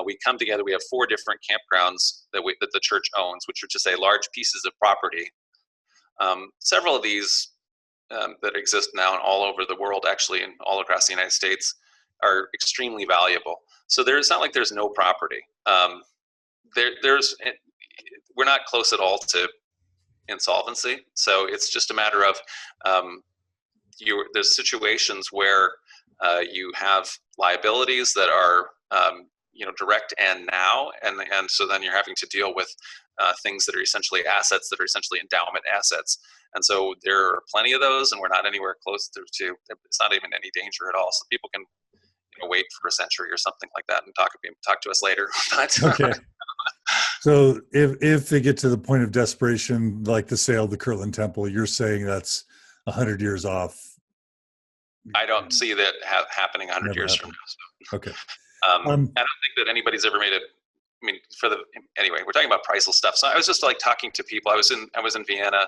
Speaker 2: we come together. We have 4 different campgrounds that the church owns, which are to say large pieces of property. Several of these that exist now all over the world, actually, and all across the United States, are extremely valuable. So it's not like there's no property. We're not close at all to insolvency. So it's just a matter of there's situations where you have liabilities that are direct and now, and so then you're having to deal with things that are essentially assets that are essentially endowment assets. And so there are plenty of those, and we're not anywhere close to it's not even any danger at all. So people can wait for a century or something like that and talk to us later.
Speaker 1: Okay. So if they get to the point of desperation, like the sale of the Kirtland Temple, you're saying that's 100 years off?
Speaker 2: I don't see that happening 100 years from now. So.
Speaker 1: Okay.
Speaker 2: I don't think that anybody's ever made it. I mean, anyway, we're talking about priceless stuff. So I was just like talking to people. I was in Vienna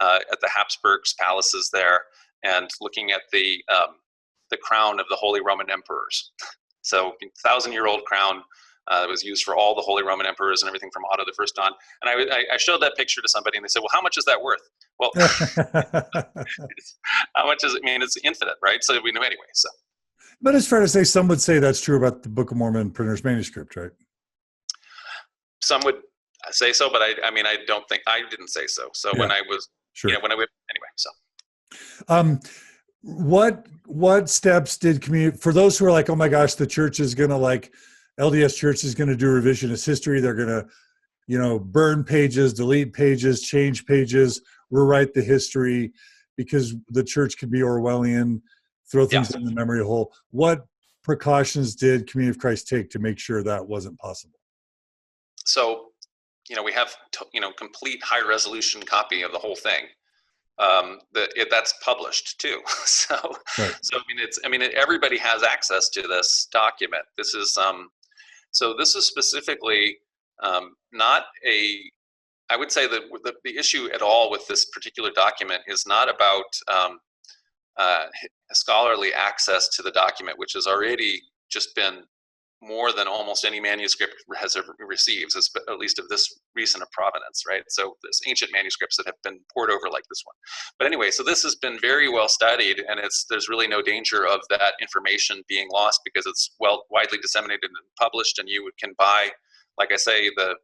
Speaker 2: at the Habsburgs palaces there, and looking at the crown of the Holy Roman Emperors. So 1,000-year-old crown that was used for all the Holy Roman emperors and everything from Otto the First on. And I showed that picture to somebody, and they said, "Well, how much is that worth?" Well, how much does it mean? It's infinite, right? So we know anyway. So,
Speaker 1: but it's fair to say some would say that's true about the Book of Mormon printer's manuscript, right?
Speaker 2: some would say so, but I mean, I don't think I didn't say so. So
Speaker 1: Yeah,
Speaker 2: when I was,
Speaker 1: sure.
Speaker 2: anyway. So.
Speaker 1: What steps did community, for those who are like, oh my gosh, the church is going to LDS Church is going to do revisionist history. They're going to, burn pages, delete pages, change pages, rewrite the history because the church can be Orwellian, throw things in the memory hole. What precautions did Community of Christ take to make sure that wasn't possible?
Speaker 2: So, we have, complete high resolution copy of the whole thing. That's published too. So,
Speaker 1: right.
Speaker 2: Everybody has access to this document. This is, so this is specifically not I would say that the issue at all with this particular document is not about scholarly access to the document, which has already just been more than almost any manuscript has ever received, at least of this recent of provenance, right? So there's ancient manuscripts that have been poured over like this one. But anyway, so this has been very well studied, and there's really no danger of that information being lost because it's widely disseminated and published, and you can buy, like I say, the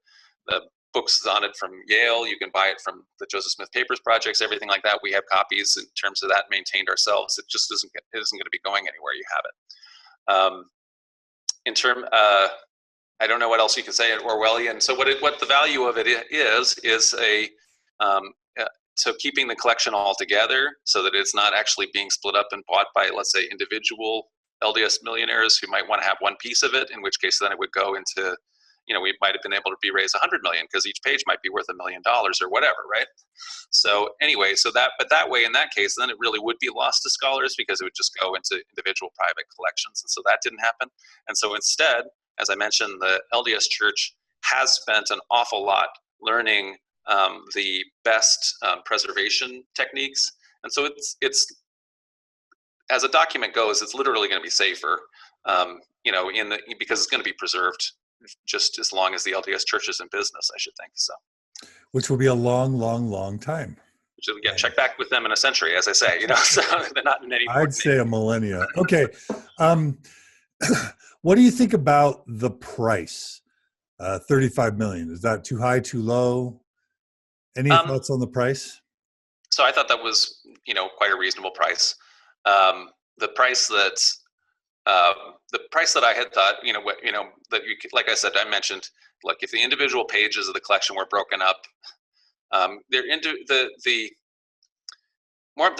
Speaker 2: books on it from Yale. You can buy it from the Joseph Smith Papers projects, everything like that. We have copies in terms of that maintained ourselves. It just isn't going to be going anywhere. You have it. I don't know what else you can say at Orwellian. So what the value of it is so keeping the collection all together so that it's not actually being split up and bought by, let's say, individual LDS millionaires who might want to have one piece of it, in which case then it would go into, we might have been able to raise 100 million because each page might be worth $1 million or whatever, right? So anyway, but that way, in that case, then it really would be lost to scholars because it would just go into individual private collections. And so that didn't happen. And so instead, as I mentioned, the LDS Church has spent an awful lot learning the best preservation techniques. And so it's as a document goes, it's literally going to be safer, because it's going to be preserved just as long as the LDS Church is in business, I should think. So,
Speaker 1: which will be a long, long, long time.
Speaker 2: Check back with them in a century, as I say. So they're not in any.
Speaker 1: I'd say a millennia. Okay, what do you think about the price? 35 million. Is that too high, too low? Any thoughts on the price?
Speaker 2: So I thought that was, quite a reasonable price. The price that I had thought, that you could, like I said, I mentioned, like if the individual pages of the collection were broken up, they're into there's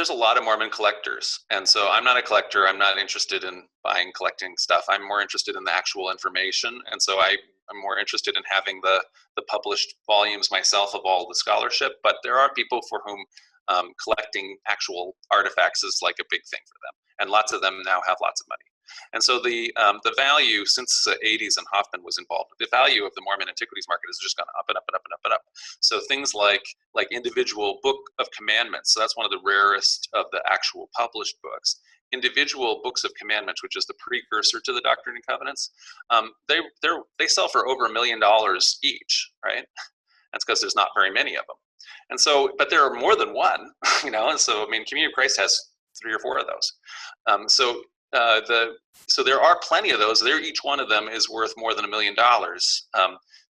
Speaker 2: a lot of Mormon collectors. And so I'm not a collector. I'm not interested in collecting stuff. I'm more interested in the actual information. And so I'm more interested in having the published volumes myself of all the scholarship. But there are people for whom collecting actual artifacts is like a big thing for them. And lots of them now have lots of money. And so the value, since the 80s and Hoffman was involved, the value of the Mormon antiquities market has just gone up and up and up and up and up. So things like individual Book of Commandments, so that's one of the rarest of the actual published books. Individual books of commandments, which is the precursor to the Doctrine and Covenants, they sell for over $1 million each, right? That's because there's not very many of them. And so, but there are more than one, and so, Community of Christ has 3 or 4 of those. So there are plenty of those. Each one of them is worth more than $1 million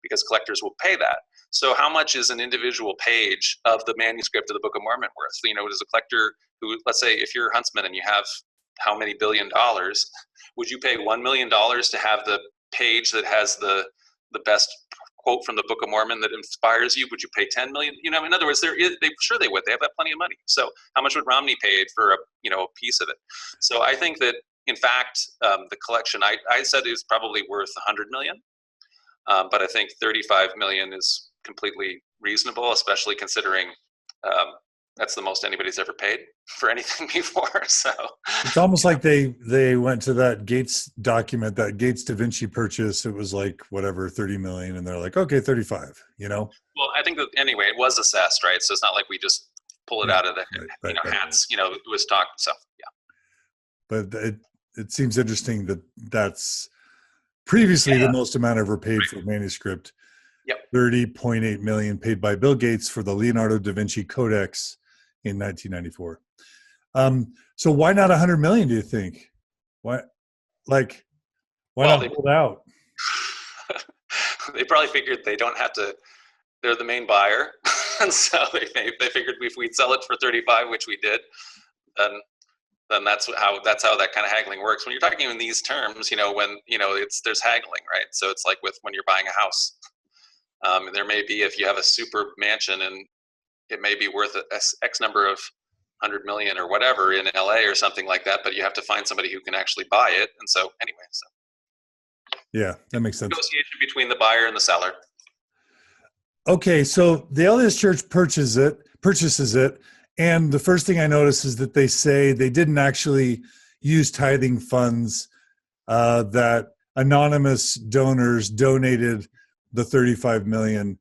Speaker 2: because collectors will pay that. So how much is an individual page of the manuscript of the Book of Mormon worth? Does a collector who, let's say, if you're a huntsman and you have how many $1 billion, would you pay $1 million to have the page that has the best quote from the Book of Mormon that inspires you? Would you pay 10 million? In other words, they would. They have that plenty of money. So how much would Romney pay for a piece of it? So I think that, in fact, the collection I said is probably worth 100 million, but I think 35 million is completely reasonable, especially considering that's the most anybody's ever paid for anything before. So
Speaker 1: it's almost like they went to that Gates document, that Gates Da Vinci purchase. It was like whatever 30 million, and they're like, okay, 35.
Speaker 2: Well, I think that anyway, it was assessed, right? So it's not like we just pull it out of the hats. It was talked. So yeah.
Speaker 1: But it seems interesting that's Previously,
Speaker 2: Yeah.
Speaker 1: the most amount ever paid for Manuscript,
Speaker 2: Yep.
Speaker 1: 30.8 million paid by Bill Gates for the Leonardo da Vinci Codex in 1994. So why not 100 million, do you think? Why
Speaker 2: Well,
Speaker 1: not hold out?
Speaker 2: they probably figured they don't have to, they're the main buyer. And so they figured if we'd sell it for 35, which we did, then that's how that kind of haggling works. When you're talking in these terms, when there's haggling, right? So it's like with when you're buying a house. There may be, if you have a super mansion and it may be worth X number of 100 million or whatever in LA or something like that, but you have to find somebody who can actually buy it. And so anyway,
Speaker 1: Yeah, that makes sense.
Speaker 2: Negotiation between the buyer and the seller.
Speaker 1: Okay, so the LDS Church purchases it, and the first thing I notice is that they say they didn't actually use tithing funds, that anonymous donors donated the 35 million,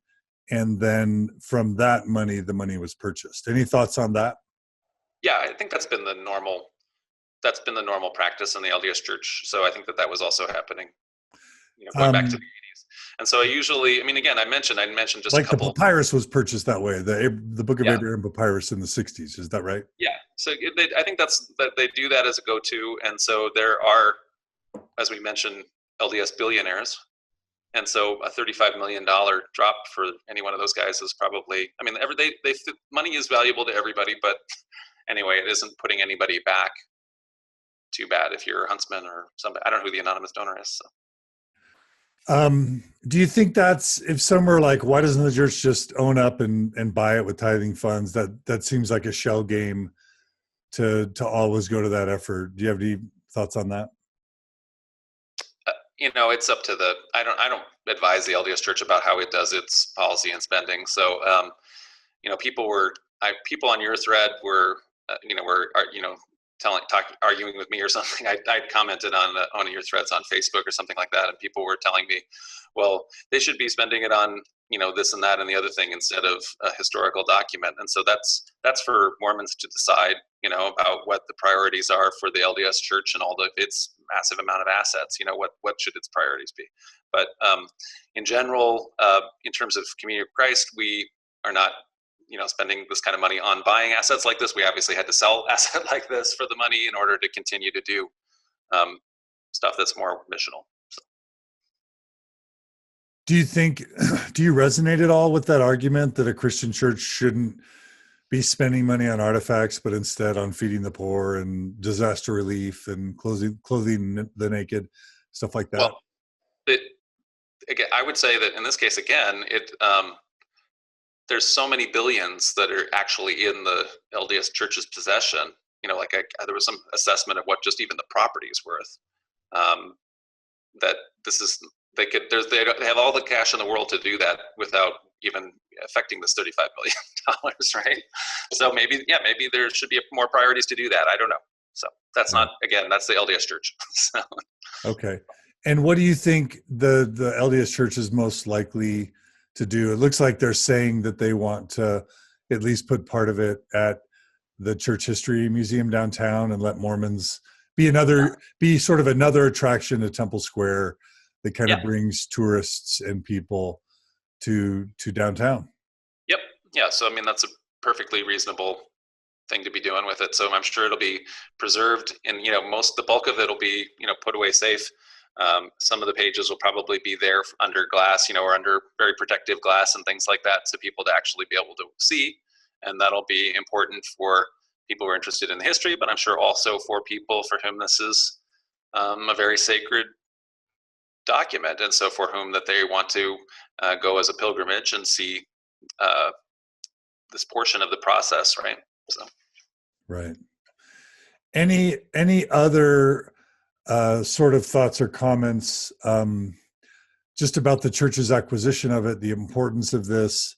Speaker 1: and then from that money, the money was purchased. Any thoughts on that?
Speaker 2: Yeah, I think that's been the normal practice in the LDS Church. So I think that was also happening, going back to the 80s. And so I usually, again, I mentioned just
Speaker 1: like
Speaker 2: a couple.
Speaker 1: The papyrus was purchased that way. The Book of Abraham papyrus in the 60s. Is that right?
Speaker 2: Yeah. So I think that they do that as a go-to. And so there are, as we mentioned, LDS billionaires. And so a $35 million drop for any one of those guys is probably, money is valuable to everybody, but anyway, it isn't putting anybody back too bad if you're a huntsman or somebody. I don't know who the anonymous donor is. So.
Speaker 1: Do you think that's, if some are like, why doesn't the church just own up and buy it with tithing funds? That seems like a shell game to always go to that effort. Do you have any thoughts on that?
Speaker 2: It's up to I don't advise the LDS Church about how it does its policy and spending. So, people on your thread were arguing with me or something. I commented on one of your threads on Facebook or something like that, and people were telling me, well, they should be spending it on this and that and the other thing instead of a historical document. And so that's for Mormons to decide, about what the priorities are for the LDS Church and all its massive amount of assets. What should its priorities be? But in general, in terms of Community of Christ, we are not spending this kind of money on buying assets like this. We obviously had to sell asset like this for the money in order to continue to do stuff that's more missional. So.
Speaker 1: Do you resonate at all with that argument that a Christian church shouldn't be spending money on artifacts, but instead on feeding the poor and disaster relief and clothing the naked, stuff like that?
Speaker 2: Well, again, I would say that in this case, again, there's so many billions that are actually in the LDS Church's possession. There was some assessment of what just even the property is worth. That this is they have all the cash in the world to do that without even affecting this $35 million, right? So maybe there should be more priorities to do that. I don't know. So that's that's the LDS Church. So.
Speaker 1: Okay. And what do you think the LDS Church is most likely to do? It looks like they're saying that they want to at least put part of it at the Church History Museum downtown and let Mormons be sort of another attraction to Temple Square that kind of brings tourists and people to downtown.
Speaker 2: Yep. Yeah. So, that's a perfectly reasonable thing to be doing with it. So I'm sure it'll be preserved and, the bulk of it will be, put away safe. Some of the pages will probably be there under glass, or under very protective glass and things like that, so people to actually be able to see. And that'll be important for people who are interested in the history, but I'm sure also for people for whom this is a very sacred document, and so for whom that they want to go as a pilgrimage and see this portion of the process, right? So,
Speaker 1: right. Any other sort of thoughts or comments just about the church's acquisition of it, the importance of this,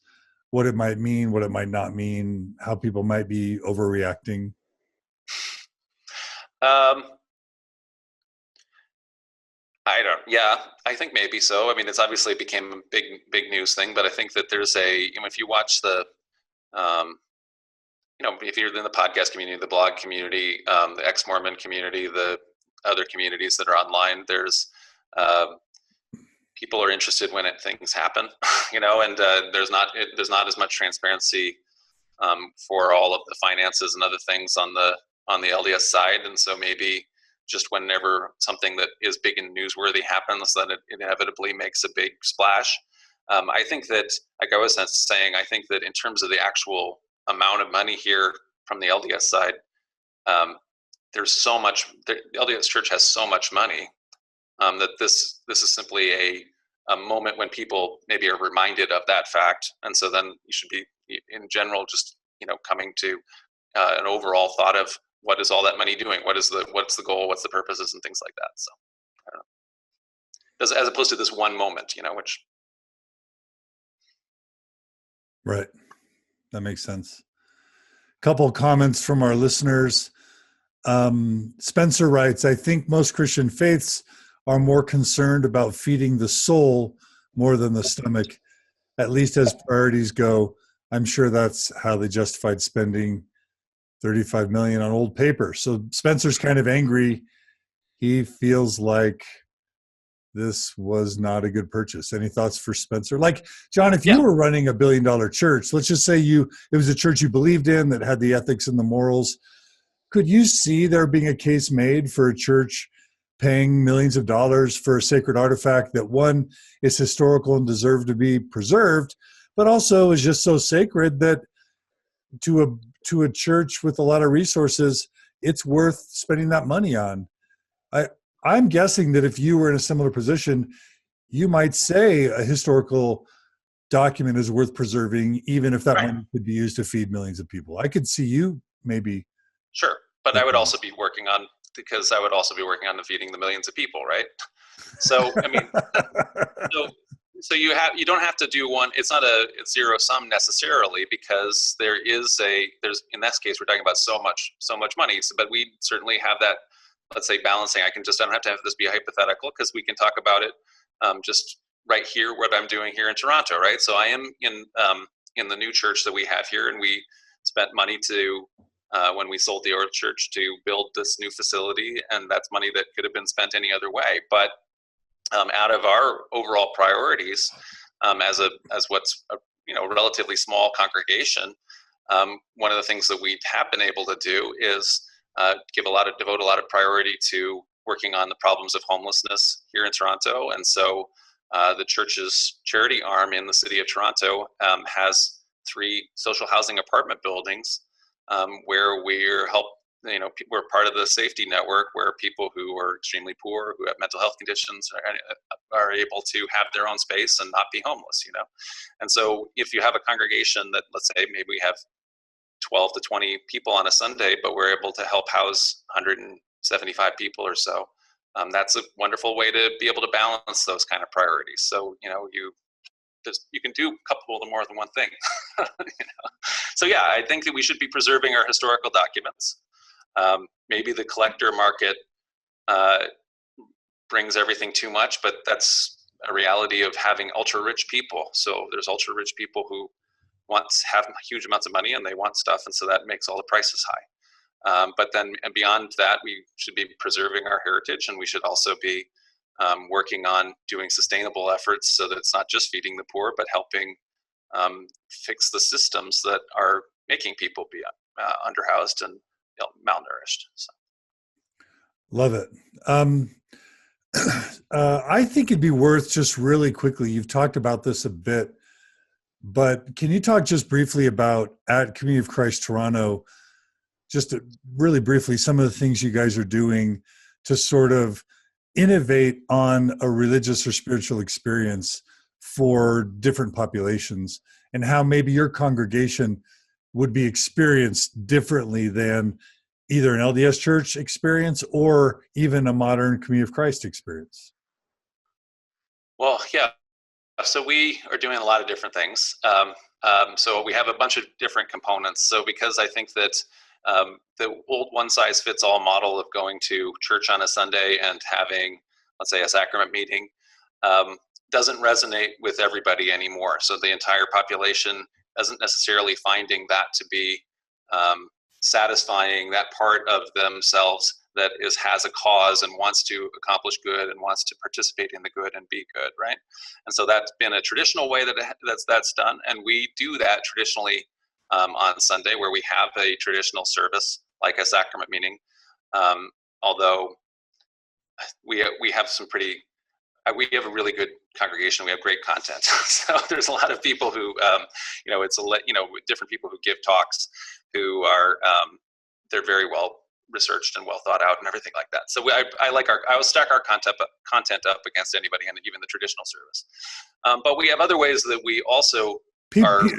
Speaker 1: what it might mean, what it might not mean, how people might be overreacting?
Speaker 2: I think maybe so. It's obviously became a big news thing, but I think that there's if you watch the, if you're in the podcast community, the blog community, the ex-Mormon community, the other communities that are online, there's people are interested when things happen, and there's not as much transparency for all of the finances and other things on the LDS side, and so maybe just whenever something that is big and newsworthy happens, then it inevitably makes a big splash. I think that, like I was saying, I think that in terms of the actual amount of money here from the LDS side, there's so much. The LDS Church has so much money that this is simply a moment when people maybe are reminded of that fact, and so then you should be, in general, just coming to an overall thought of what is all that money doing, what's the goal, what's the purposes, and things like that. So I don't know, as opposed to this one moment, which.
Speaker 1: Right, that makes sense. Couple of comments from our listeners. Spencer writes, I think most Christian faiths are more concerned about feeding the soul more than the stomach, at least as priorities go. I'm sure that's how they justified spending $35 million on old paper. So Spencer's kind of angry. He feels like this was not a good purchase. Any thoughts for Spencer? Like, John, if you were running $1 billion church, let's just say it was a church you believed in that had the ethics and the morals, could you see there being a case made for a church paying millions of dollars for a sacred artifact that, one, is historical and deserved to be preserved, but also is just so sacred that to a church with a lot of resources, it's worth spending that money on? I'm guessing that if you were in a similar position, you might say a historical document is worth preserving, even if that money could be used to feed millions of people. I could see you maybe.
Speaker 2: Sure, but I would also be working on the feeding the millions of people, right? So I mean, so you don't have to do one. It's not a zero sum necessarily, because there's in this case we're talking about so much money. So, but we certainly have that, let's say, balancing. I don't have to have this be hypothetical, because we can talk about it just right here, what I'm doing here in Toronto, right? So I am in the new church that we have here, and we spent money to when we sold the old church to build this new facility, and that's money that could have been spent any other way. But out of our overall priorities, as what's a relatively small congregation, one of the things that we have been able to do is devote a lot of priority to working on the problems of homelessness here in Toronto. And so the church's charity arm in the city of Toronto has 3 social housing apartment buildings where we're part of the safety network, where people who are extremely poor, who have mental health conditions, are able to have their own space and not be homeless, And so if you have a congregation that, let's say, maybe we have 12 to 20 people on a Sunday, but we're able to help house 175 people or so, that's a wonderful way to be able to balance those kind of priorities. So, you can do a couple of more than one thing. So yeah, I think that we should be preserving our historical documents. Maybe the collector market brings everything too much, but that's a reality of having ultra-rich people. So there's ultra-rich people who have huge amounts of money and they want stuff, and so that makes all the prices high. But then, and beyond that, we should be preserving our heritage, and we should also be working on doing sustainable efforts so that it's not just feeding the poor, but helping fix the systems that are making people be underhoused and malnourished. So.
Speaker 1: Love it. I think it'd be worth just really quickly, you've talked about this a bit, but can you talk just briefly about at Community of Christ Toronto, just really briefly, some of the things you guys are doing to sort of innovate on a religious or spiritual experience for different populations, and how maybe your congregation would be experienced differently than either an LDS Church experience or even a modern Community of Christ experience?
Speaker 2: Well, yeah. So we are doing a lot of different things. So we have a bunch of different components. So because I think that the old one-size-fits-all model of going to church on a Sunday and having, let's say, a sacrament meeting doesn't resonate with everybody anymore. So the entire population isn't necessarily finding that to be satisfying, that part of themselves that has a cause and wants to accomplish good and wants to participate in the good and be good, right? And so that's been a traditional way that's done, and we do that traditionally on Sunday, where we have a traditional service like a sacrament meeting. Although we have some pretty we have a really good congregation. We have great content. So there's a lot of people who, different people who give talks who are, they're very well researched and well thought out and everything like that. So I will stack our content up against anybody and even the traditional service. But we have other ways that we also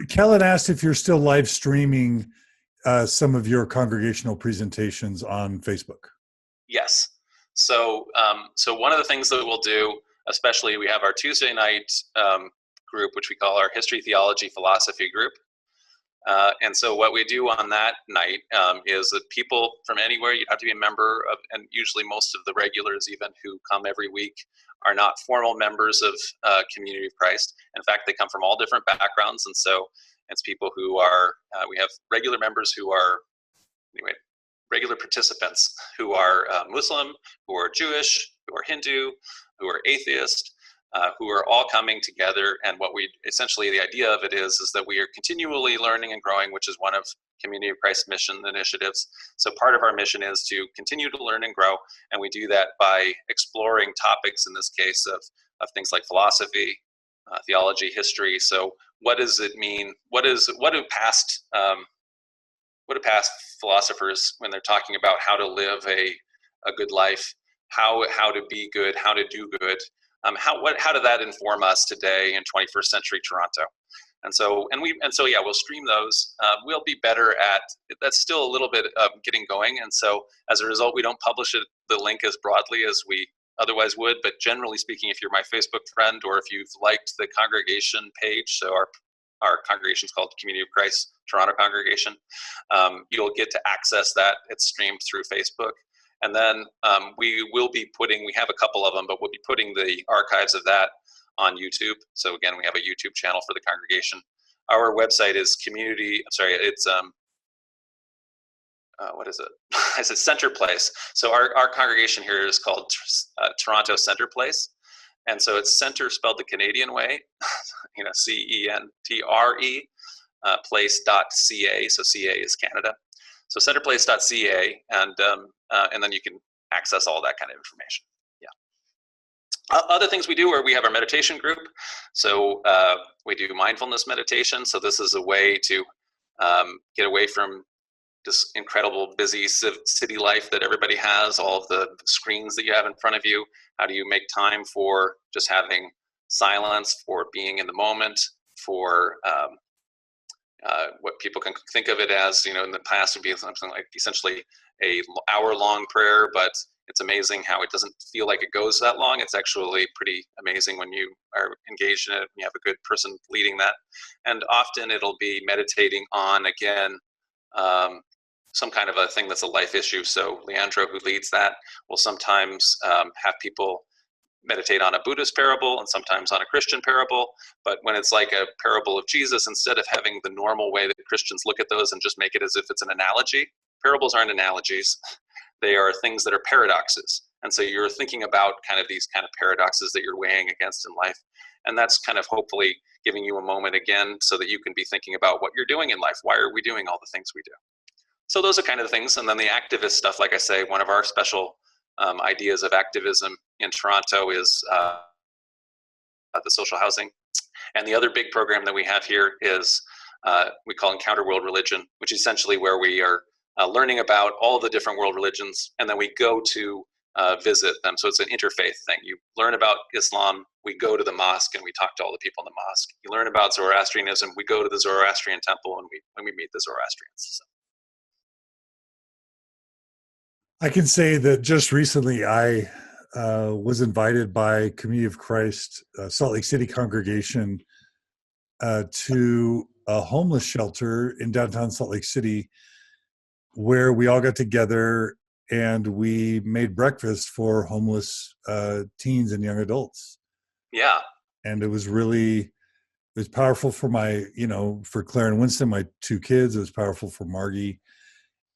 Speaker 1: Kellen asked if you're still live streaming some of your congregational presentations on Facebook.
Speaker 2: Yes. So one of the things that we'll do, especially, we have our Tuesday night group, which we call our History, Theology, Philosophy group. And so what we do on that night is that people from anywhere, you have to be a member of, and usually most of the regulars even who come every week are not formal members of Community of Christ. In fact, they come from all different backgrounds. And so it's people who are, we have regular members who are, regular participants who are Muslim, who are Jewish, who are Hindu, who are atheist, who are all coming together. And what we essentially, the idea of it is that we are continually learning and growing, which is one of Community of Christ mission initiatives. So part of our mission is to continue to learn and grow. And we do that by exploring topics, in this case, of things like philosophy, theology, history. So what does it mean? What do past philosophers, when they're talking about how to live a good life, how to be good, how to do good, how did that inform us today in 21st century Toronto? And so we'll stream those. We'll be better at that's still a little bit getting going, and so as a result, we don't publish the link as broadly as we otherwise would. But generally speaking, if you're my Facebook friend or if you've liked the congregation page, so our congregation is called Community of Christ Toronto Congregation, you'll get to access that. It's streamed through Facebook. And then we have a couple of them, but we'll be putting the archives of that on YouTube. So again, we have a YouTube channel for the congregation. Our website is what is it? I said Center Place. So our congregation here is called Toronto Center Place. And so it's center spelled the Canadian way, CENTRE, place.ca. So CA is Canada. So centerplace.ca, and then you can access all that kind of information. Yeah. Other things we do are we have our meditation group. So we do mindfulness meditation. So this is a way to get away from this incredible busy city life that everybody has, all of the screens that you have in front of you. How do you make time for just having silence, for being in the moment, for what people can think of it as, in the past would be something like essentially a hour-long prayer, but it's amazing how it doesn't feel like it goes that long. It's actually pretty amazing when you are engaged in it and you have a good person leading that. And often it'll be meditating on, again, some kind of a thing that's a life issue. So Leandro, who leads that, will sometimes have people meditate on a Buddhist parable and sometimes on a Christian parable. But when it's like a parable of Jesus, instead of having the normal way that Christians look at those and just make it as if it's an analogy, parables aren't analogies. They are things that are paradoxes. And so you're thinking about kind of these kind of paradoxes that you're weighing against in life. And that's kind of hopefully giving you a moment again so that you can be thinking about what you're doing in life. Why are we doing all the things we do? So those are kind of the things. And then the activist stuff, like I say, one of our special ideas of activism in Toronto is the social housing. And the other big program that we have here is we call Encounter World Religion, which is essentially where we are learning about all the different world religions, and then we go to visit them. So it's an interfaith thing. You learn about Islam, we go to the mosque and we talk to all the people in the mosque. You learn about Zoroastrianism, we go to the Zoroastrian temple and we meet the Zoroastrians. So.
Speaker 1: I can say that just recently I was invited by Community of Christ Salt Lake City congregation to a homeless shelter in downtown Salt Lake City, where we all got together and we made breakfast for homeless teens and young adults.
Speaker 2: Yeah.
Speaker 1: And it was powerful for for Claire and Winston, my two kids. It was powerful for Margie.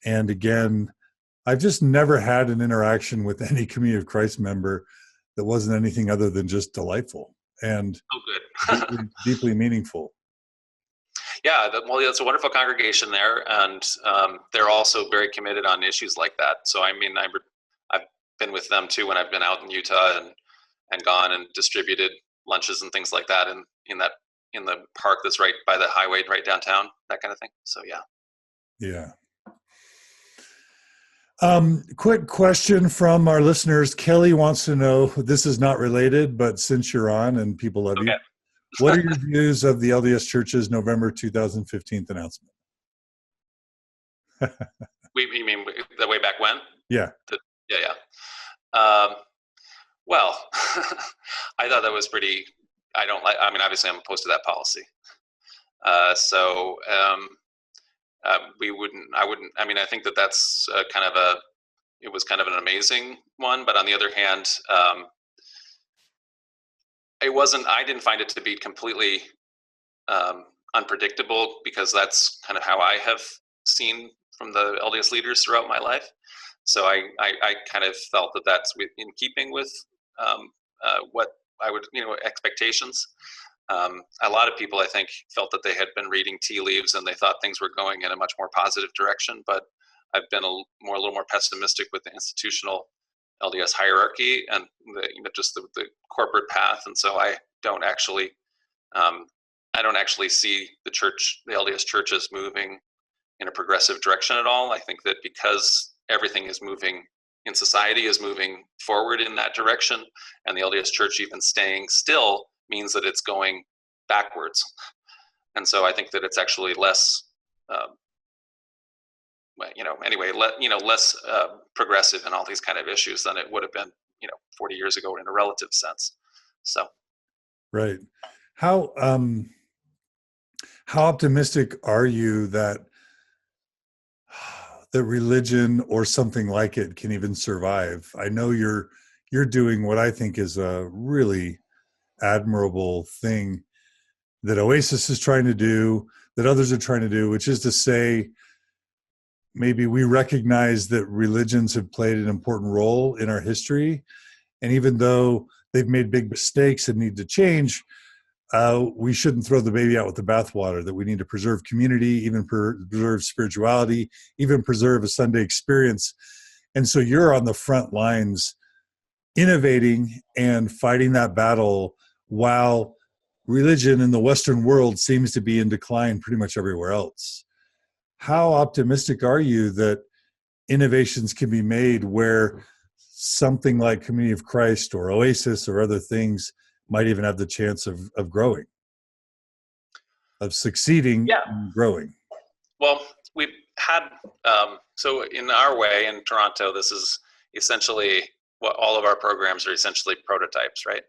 Speaker 1: And again, I've just never had an interaction with any Community of Christ member that wasn't anything other than just delightful and
Speaker 2: Oh, good.
Speaker 1: deeply meaningful.
Speaker 2: Yeah, well, it's a wonderful congregation there, and they're also very committed on issues like that. So, I mean, I've been with them too when I've been out in Utah and gone and distributed lunches and things like that in the park that's right by the highway, right downtown, that kind of thing. So, yeah.
Speaker 1: Yeah. Quick question from our listeners. Kelly wants to know, this is not related, but since you're on and people love you, what are your views of the LDS Church's November 2015 announcement?
Speaker 2: You mean the way back when?
Speaker 1: Yeah.
Speaker 2: Yeah. Well, I thought that was pretty. I mean, obviously, I'm opposed to that policy. I wouldn't. I mean, I think that that's it was kind of an amazing one, but on the other hand, it wasn't. I didn't find it to be completely unpredictable, because that's kind of how I have seen from the LDS leaders throughout my life. So I kind of felt that that's in keeping with what I would, expectations. A lot of people, I think, felt that they had been reading tea leaves and they thought things were going in a much more positive direction. But I've been a little more pessimistic with the institutional LDS hierarchy and just the corporate path. And so I don't actually see the LDS churches moving in a progressive direction at all. I think that because everything is moving in society is moving forward in that direction, and the LDS Church even staying still means that it's going backwards. And so I think that it's actually less, less progressive in all these kind of issues than it would have been, 40 years ago in a relative sense. So,
Speaker 1: right. How optimistic are you that religion or something like it can even survive? I know you're doing what I think is a really admirable thing that Oasis is trying to do, that others are trying to do, which is to say, maybe we recognize that religions have played an important role in our history. And even though they've made big mistakes and need to change, we shouldn't throw the baby out with the bathwater, that we need to preserve community, even preserve spirituality, even preserve a Sunday experience. And so you're on the front lines innovating and fighting that battle while religion in the Western world seems to be in decline pretty much everywhere else. How optimistic are you that innovations can be made where something like Community of Christ or Oasis or other things might even have the chance of growing, of succeeding and growing?
Speaker 2: Well, we've had, so in our way in Toronto, this is essentially what all of our programs are essentially prototypes, right?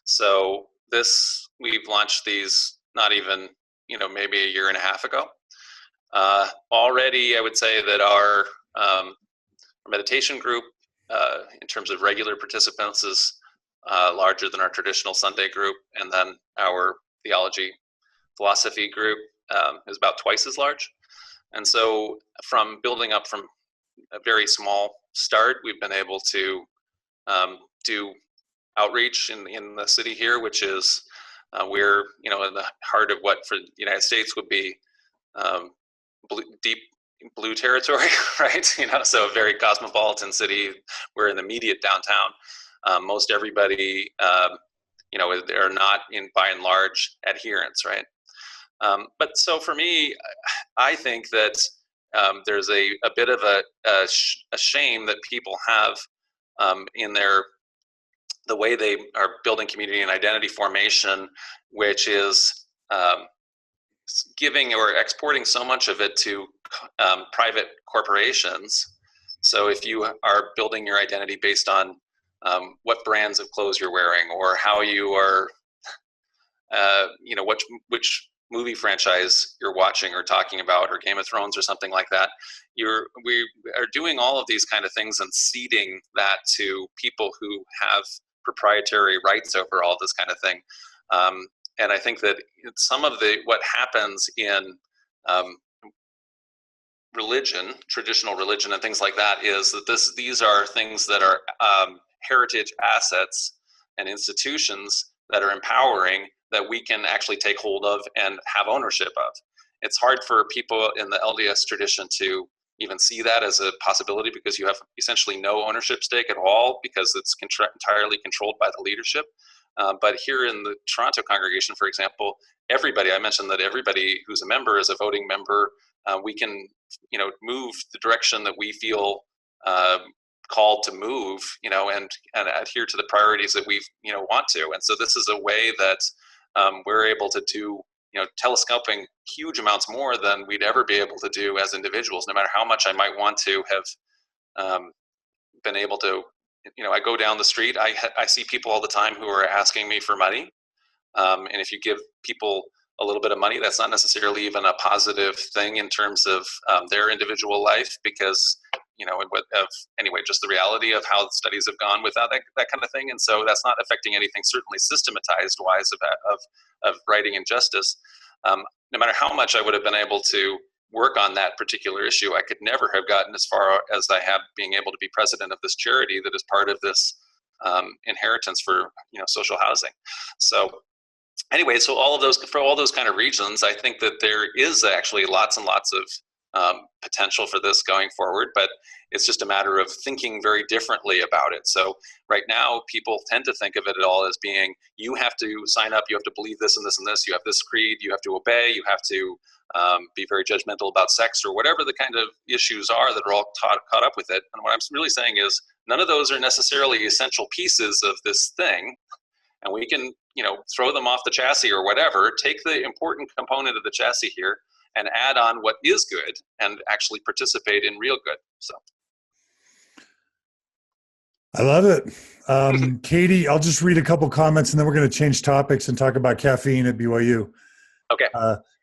Speaker 2: So we've launched these not even, maybe a year and a half ago. Already, I would say that our meditation group, in terms of regular participants, is larger than our traditional Sunday group. And then our theology philosophy group is about twice as large. And so from building up from a very small start, we've been able to do outreach in the city here, which is we're in the heart of what for the United States would be deep blue territory, right? So a very cosmopolitan city. We're in the immediate downtown. Most everybody, they're not by and large adherents, right? But so for me, I think that there's a bit of a shame that people have in the way they are building community and identity formation, which is giving or exporting so much of it to private corporations. So if you are building your identity based on what brands of clothes you're wearing, or how you are, which movie franchise you're watching or talking about, or Game of Thrones or something like that, we are doing all of these kind of things and ceding that to people who have proprietary rights over all this kind of thing. And I think that some of what happens in religion, traditional religion, and things like that is that these are things that are heritage assets and institutions that are empowering, that we can actually take hold of and have ownership of. It's hard for people in the LDS tradition to even see that as a possibility, because you have essentially no ownership stake at all, because it's entirely controlled by the leadership. But here in the Toronto congregation, for example, everybody, I mentioned that everybody who's a member is a voting member. We can, move the direction that we feel called to move, and adhere to the priorities that we, want to. And so this is a way that we're able to do, telescoping huge amounts more than we'd ever be able to do as individuals, no matter how much I might want to have been able to. I go down the street, I see people all the time who are asking me for money. And if you give people a little bit of money, that's not necessarily even a positive thing in terms of their individual life, because, anyway, just the reality of how studies have gone without that kind of thing. And so that's not affecting anything, certainly systematized wise of writing and justice. No matter how much I would have been able to work on that particular issue, I could never have gotten as far as I have being able to be president of this charity that is part of this inheritance for, social housing. So anyway, so for all those kind of reasons, I think that there is actually lots and lots of potential for this going forward, but it's just a matter of thinking very differently about it. So right now, people tend to think of it all as being, you have to sign up, you have to believe this and this and this, you have this creed, you have to obey, you have to be very judgmental about sex, or whatever the kind of issues are that are all caught up with it. And what I'm really saying is, none of those are necessarily essential pieces of this thing. And we can, throw them off the chassis or whatever, take the important component of the chassis here and add on what is good and actually participate in real good. So.
Speaker 1: I love it. Katie, I'll just read a couple comments and then we're going to change topics and talk about caffeine at BYU.
Speaker 2: Okay.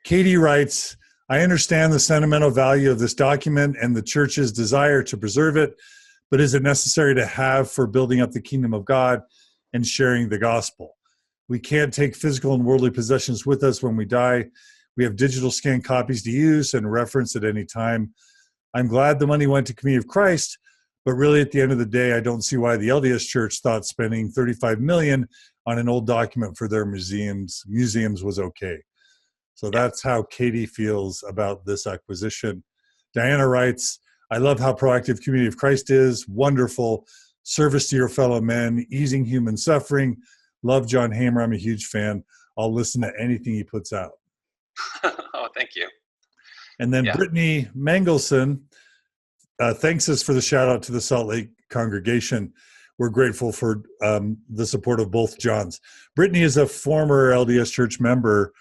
Speaker 1: Katie writes, I understand the sentimental value of this document and the church's desire to preserve it, but is it necessary to have for building up the kingdom of God and sharing the gospel? We can't take physical and worldly possessions with us when we die. We have digital scanned copies to use and reference at any time. I'm glad the money went to Community of Christ, but really at the end of the day, I don't see why the LDS Church thought spending $35 million on an old document for their museums was okay. So that's how Katie feels about this acquisition. Diana writes, I love how proactive Community of Christ is. Wonderful. Service to your fellow men, easing human suffering. Love John Hamer. I'm a huge fan. I'll listen to anything he puts out.
Speaker 2: Oh, thank you.
Speaker 1: And then Brittany Mangelson thanks us for the shout out to the Salt Lake congregation. We're grateful for the support of both Johns. Brittany is a former LDS Church member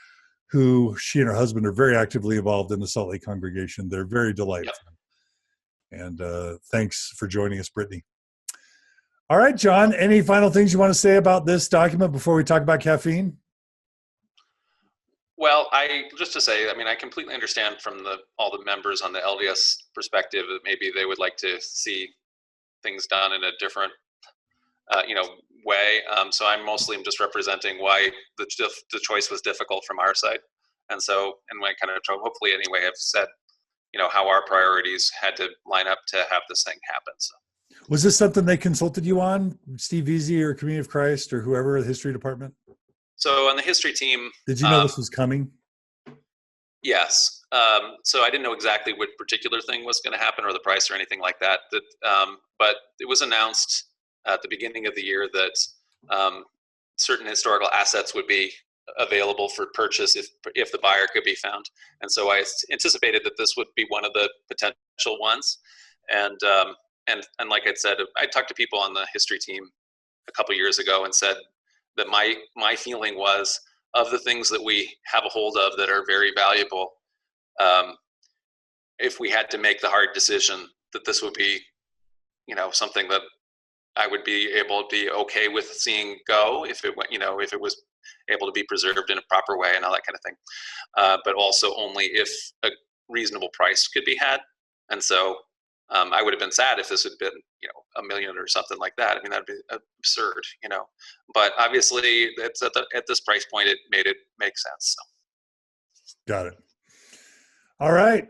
Speaker 1: who she and her husband are very actively involved in the Salt Lake congregation. They're very delightful. Yep. And thanks for joining us, Brittany. All right, John, any final things you want to say about this document before we talk about caffeine?
Speaker 2: Well, I completely understand from all the members on the LDS perspective that maybe they would like to see things done in a different, way. So I'm mostly just representing why the choice was difficult from our side, and I kind of hopefully anyway have said, how our priorities had to line up to have this thing happen. So.
Speaker 1: Was this something they consulted you on, Steve Veazey or Community of Christ or whoever, the history department?
Speaker 2: So on the history team,
Speaker 1: did you know this was coming?
Speaker 2: Yes. So I didn't know exactly what particular thing was going to happen or the price or anything like that. But it was announced at the beginning of the year that certain historical assets would be available for purchase if the buyer could be found. And so I anticipated that this would be one of the potential ones. And like I said, I talked to people on the history team a couple years ago and said that my feeling was, of the things that we have a hold of that are very valuable, if we had to make the hard decision, that this would be, something that I would be able to be okay with seeing go if it went, if it was able to be preserved in a proper way and all that kind of thing. But also only if a reasonable price could be had. And so I would have been sad if this had been, $1 million or something like that. I mean, that'd be absurd, But obviously, it's at this price point, it made it make sense. So.
Speaker 1: Got it. All right.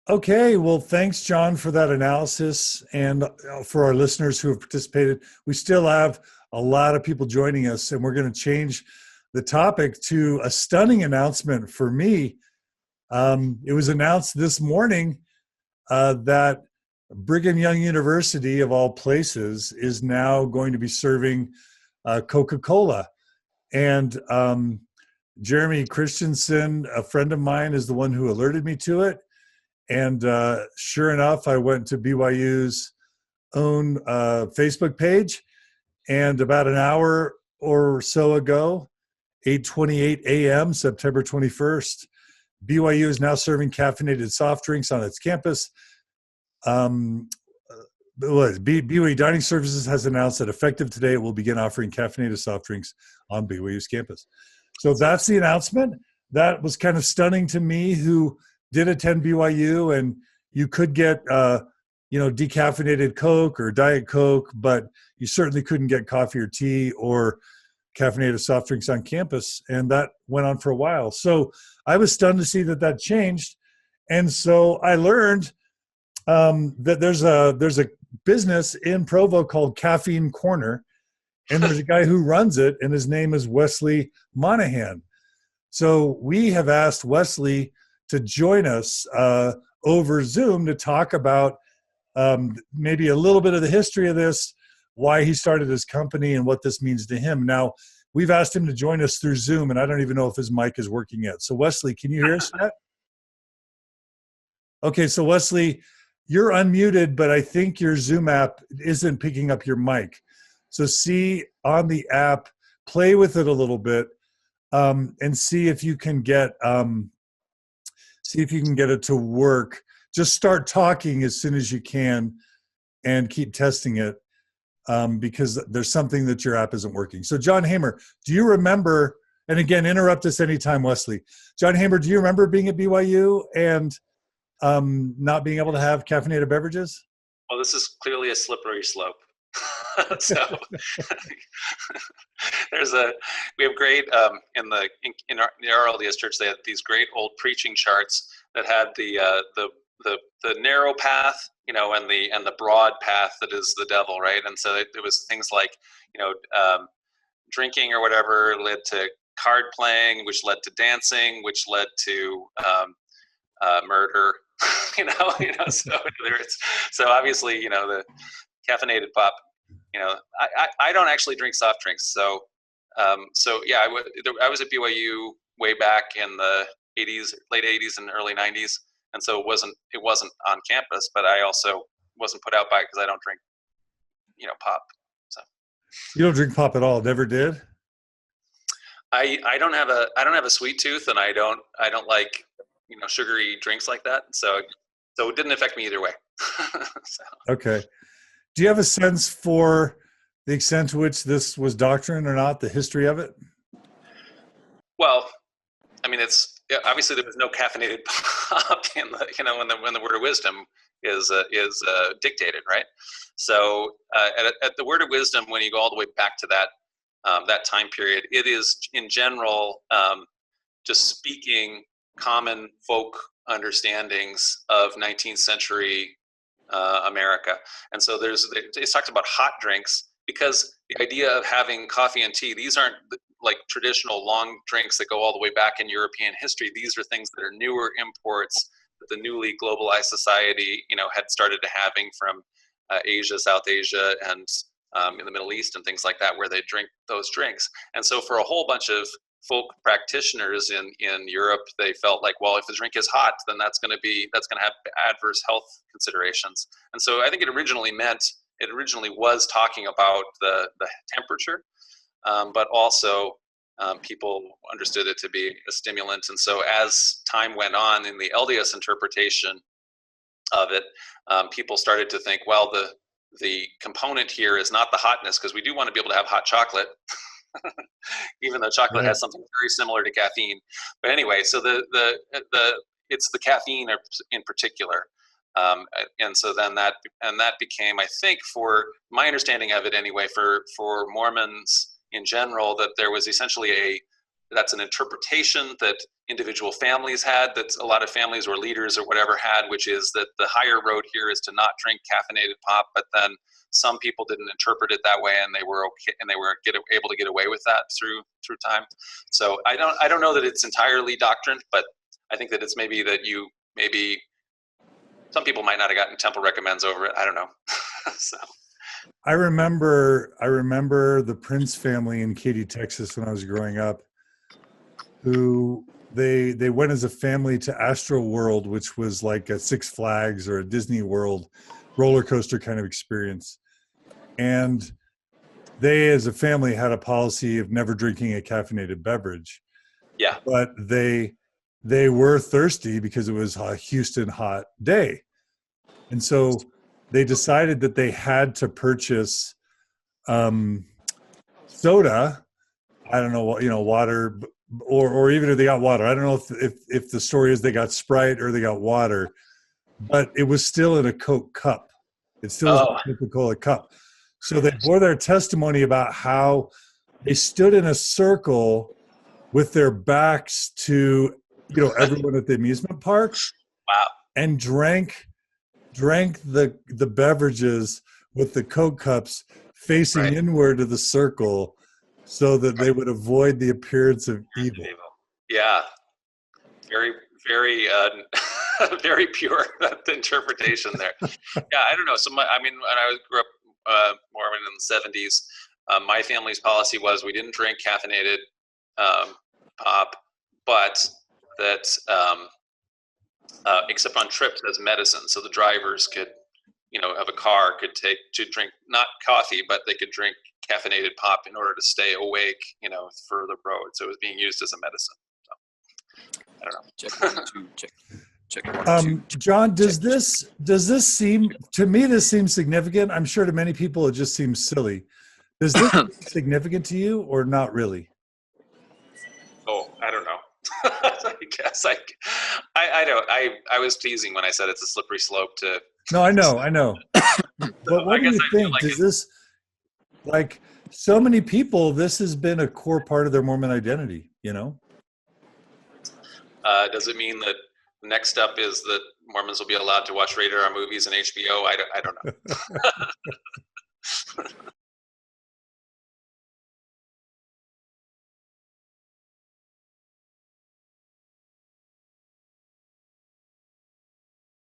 Speaker 1: Okay, well, thanks, John, for that analysis. And for our listeners who have participated, we still have a lot of people joining us, and we're going to change the topic to a stunning announcement for me. It was announced this morning that Brigham Young University, of all places, is now going to be serving Coca-Cola. And Jeremy Christensen, a friend of mine, is the one who alerted me to it. And sure enough, I went to BYU's own Facebook page, and about an hour or so ago, 8:28 a.m., September 21st, BYU is now serving caffeinated soft drinks on its campus. BYU Dining Services has announced that effective today, it will begin offering caffeinated soft drinks on BYU's campus. So that's the announcement. That was kind of stunning to me, who did attend BYU, and you could get, decaffeinated Coke or Diet Coke, but you certainly couldn't get coffee or tea or caffeinated soft drinks on campus. And that went on for a while. So I was stunned to see that changed. And so I learned that there's a business in Provo called Caffeine Corner, and there's a guy who runs it, and his name is Wesley Monahan. So we have asked Wesley to join us over Zoom to talk about maybe a little bit of the history of this, why he started his company, and what this means to him. Now, we've asked him to join us through Zoom, and I don't even know if his mic is working yet. So Wesley, can you hear us yet? Okay, so Wesley, you're unmuted, but I think your Zoom app isn't picking up your mic. So see on the app, play with it a little bit, and see if you can get it to work. Just start talking as soon as you can, and keep testing it, because there's something that your app isn't working. So John Hamer, do you remember? And again, interrupt us anytime, Wesley. John Hamer, do you remember being at BYU and not being able to have caffeinated beverages?
Speaker 2: Well, this is clearly a slippery slope. So we have great in the RLDS Church. They had these great old preaching charts that had the narrow path, and the broad path that is the devil, right? And so it was things like, drinking or whatever led to card playing, which led to dancing, which led to murder. So obviously, the caffeinated pop. I don't actually drink soft drinks, so yeah, I was at BYU way back in the late 80s and early 90s, and so it wasn't on campus, but I also wasn't put out by it because I don't drink, pop. So
Speaker 1: you don't drink pop at all? Never did?
Speaker 2: I don't have a sweet tooth, and I don't like sugary drinks like that, so it didn't affect me either way. So.
Speaker 1: Okay. Do you have a sense for the extent to which this was doctrine or not, the history of it?
Speaker 2: Well, I mean, it's obviously there was no caffeinated pop in when the word of wisdom is dictated, right? So at the word of wisdom, when you go all the way back to that time period, it is in general just speaking common folk understandings of 19th century America. And so it's talked about hot drinks, because the idea of having coffee and tea, these aren't like traditional long drinks that go all the way back in European history. These are things that are newer imports that the newly globalized society, had started to having from Asia, South Asia, and in the Middle East and things like that, where they drink those drinks. And so for a whole bunch of folk practitioners in Europe, they felt like, well, if the drink is hot, then that's going to have adverse health considerations. And so I think it originally was talking about the temperature, but also people understood it to be a stimulant. And so as time went on in the LDS interpretation of it, people started to think, well, the component here is not the hotness, because we do want to be able to have hot chocolate. Even though chocolate has something very similar to caffeine. But anyway, so it's the caffeine in particular. And so then that became, I think, for my understanding of it anyway, for Mormons in general, that there was essentially that's an interpretation that individual families had, that a lot of families or leaders or whatever had, which is that the higher road here is to not drink caffeinated pop, but then some people didn't interpret it that way, and they were okay, and they were able to get away with that through time. So I don't know that it's entirely doctrine, but I think that it's maybe that some people might not have gotten temple recommends over it. I don't know. So
Speaker 1: I remember the Prince family in Katy, Texas when I was growing up, who they went as a family to Astro World, which was like a Six Flags or a Disney World roller coaster kind of experience. And they, as a family, had a policy of never drinking a caffeinated beverage.
Speaker 2: Yeah.
Speaker 1: But they were thirsty because it was a Houston hot day. And so they decided that they had to purchase soda. I don't know what, water, or even if they got water. I don't know if the story is they got Sprite or they got water, but it was still in a Coke cup. It still was a Coca-Cola cup. So they bore their testimony about how they stood in a circle with their backs to, everyone at the amusement park.
Speaker 2: Wow.
Speaker 1: And drank the beverages with the Coke cups facing inward to the circle, so that they would avoid the appearance of evil.
Speaker 2: Yeah. Very, very, very pure interpretation there. Yeah, I don't know. So when I grew up Mormon in the 70s, my family's policy was we didn't drink caffeinated pop, but that except on trips as medicine. So the drivers could, of a car could drink not coffee, but they could drink caffeinated pop in order to stay awake, for the road. So it was being used as a medicine. So, I don't know.
Speaker 1: Check. John, does this seem, to me, this seems significant? I'm sure to many people it just seems silly. Does this seem significant to you or not really?
Speaker 2: Oh, I don't know. I guess I don't. I was teasing when I said it's a slippery slope to.
Speaker 1: No, I know. But what do you think? Like does this, like so many people, this has been a core part of their Mormon identity,
Speaker 2: Does it mean that the next step is that Mormons will be allowed to watch rated R movies and HBO? I don't know.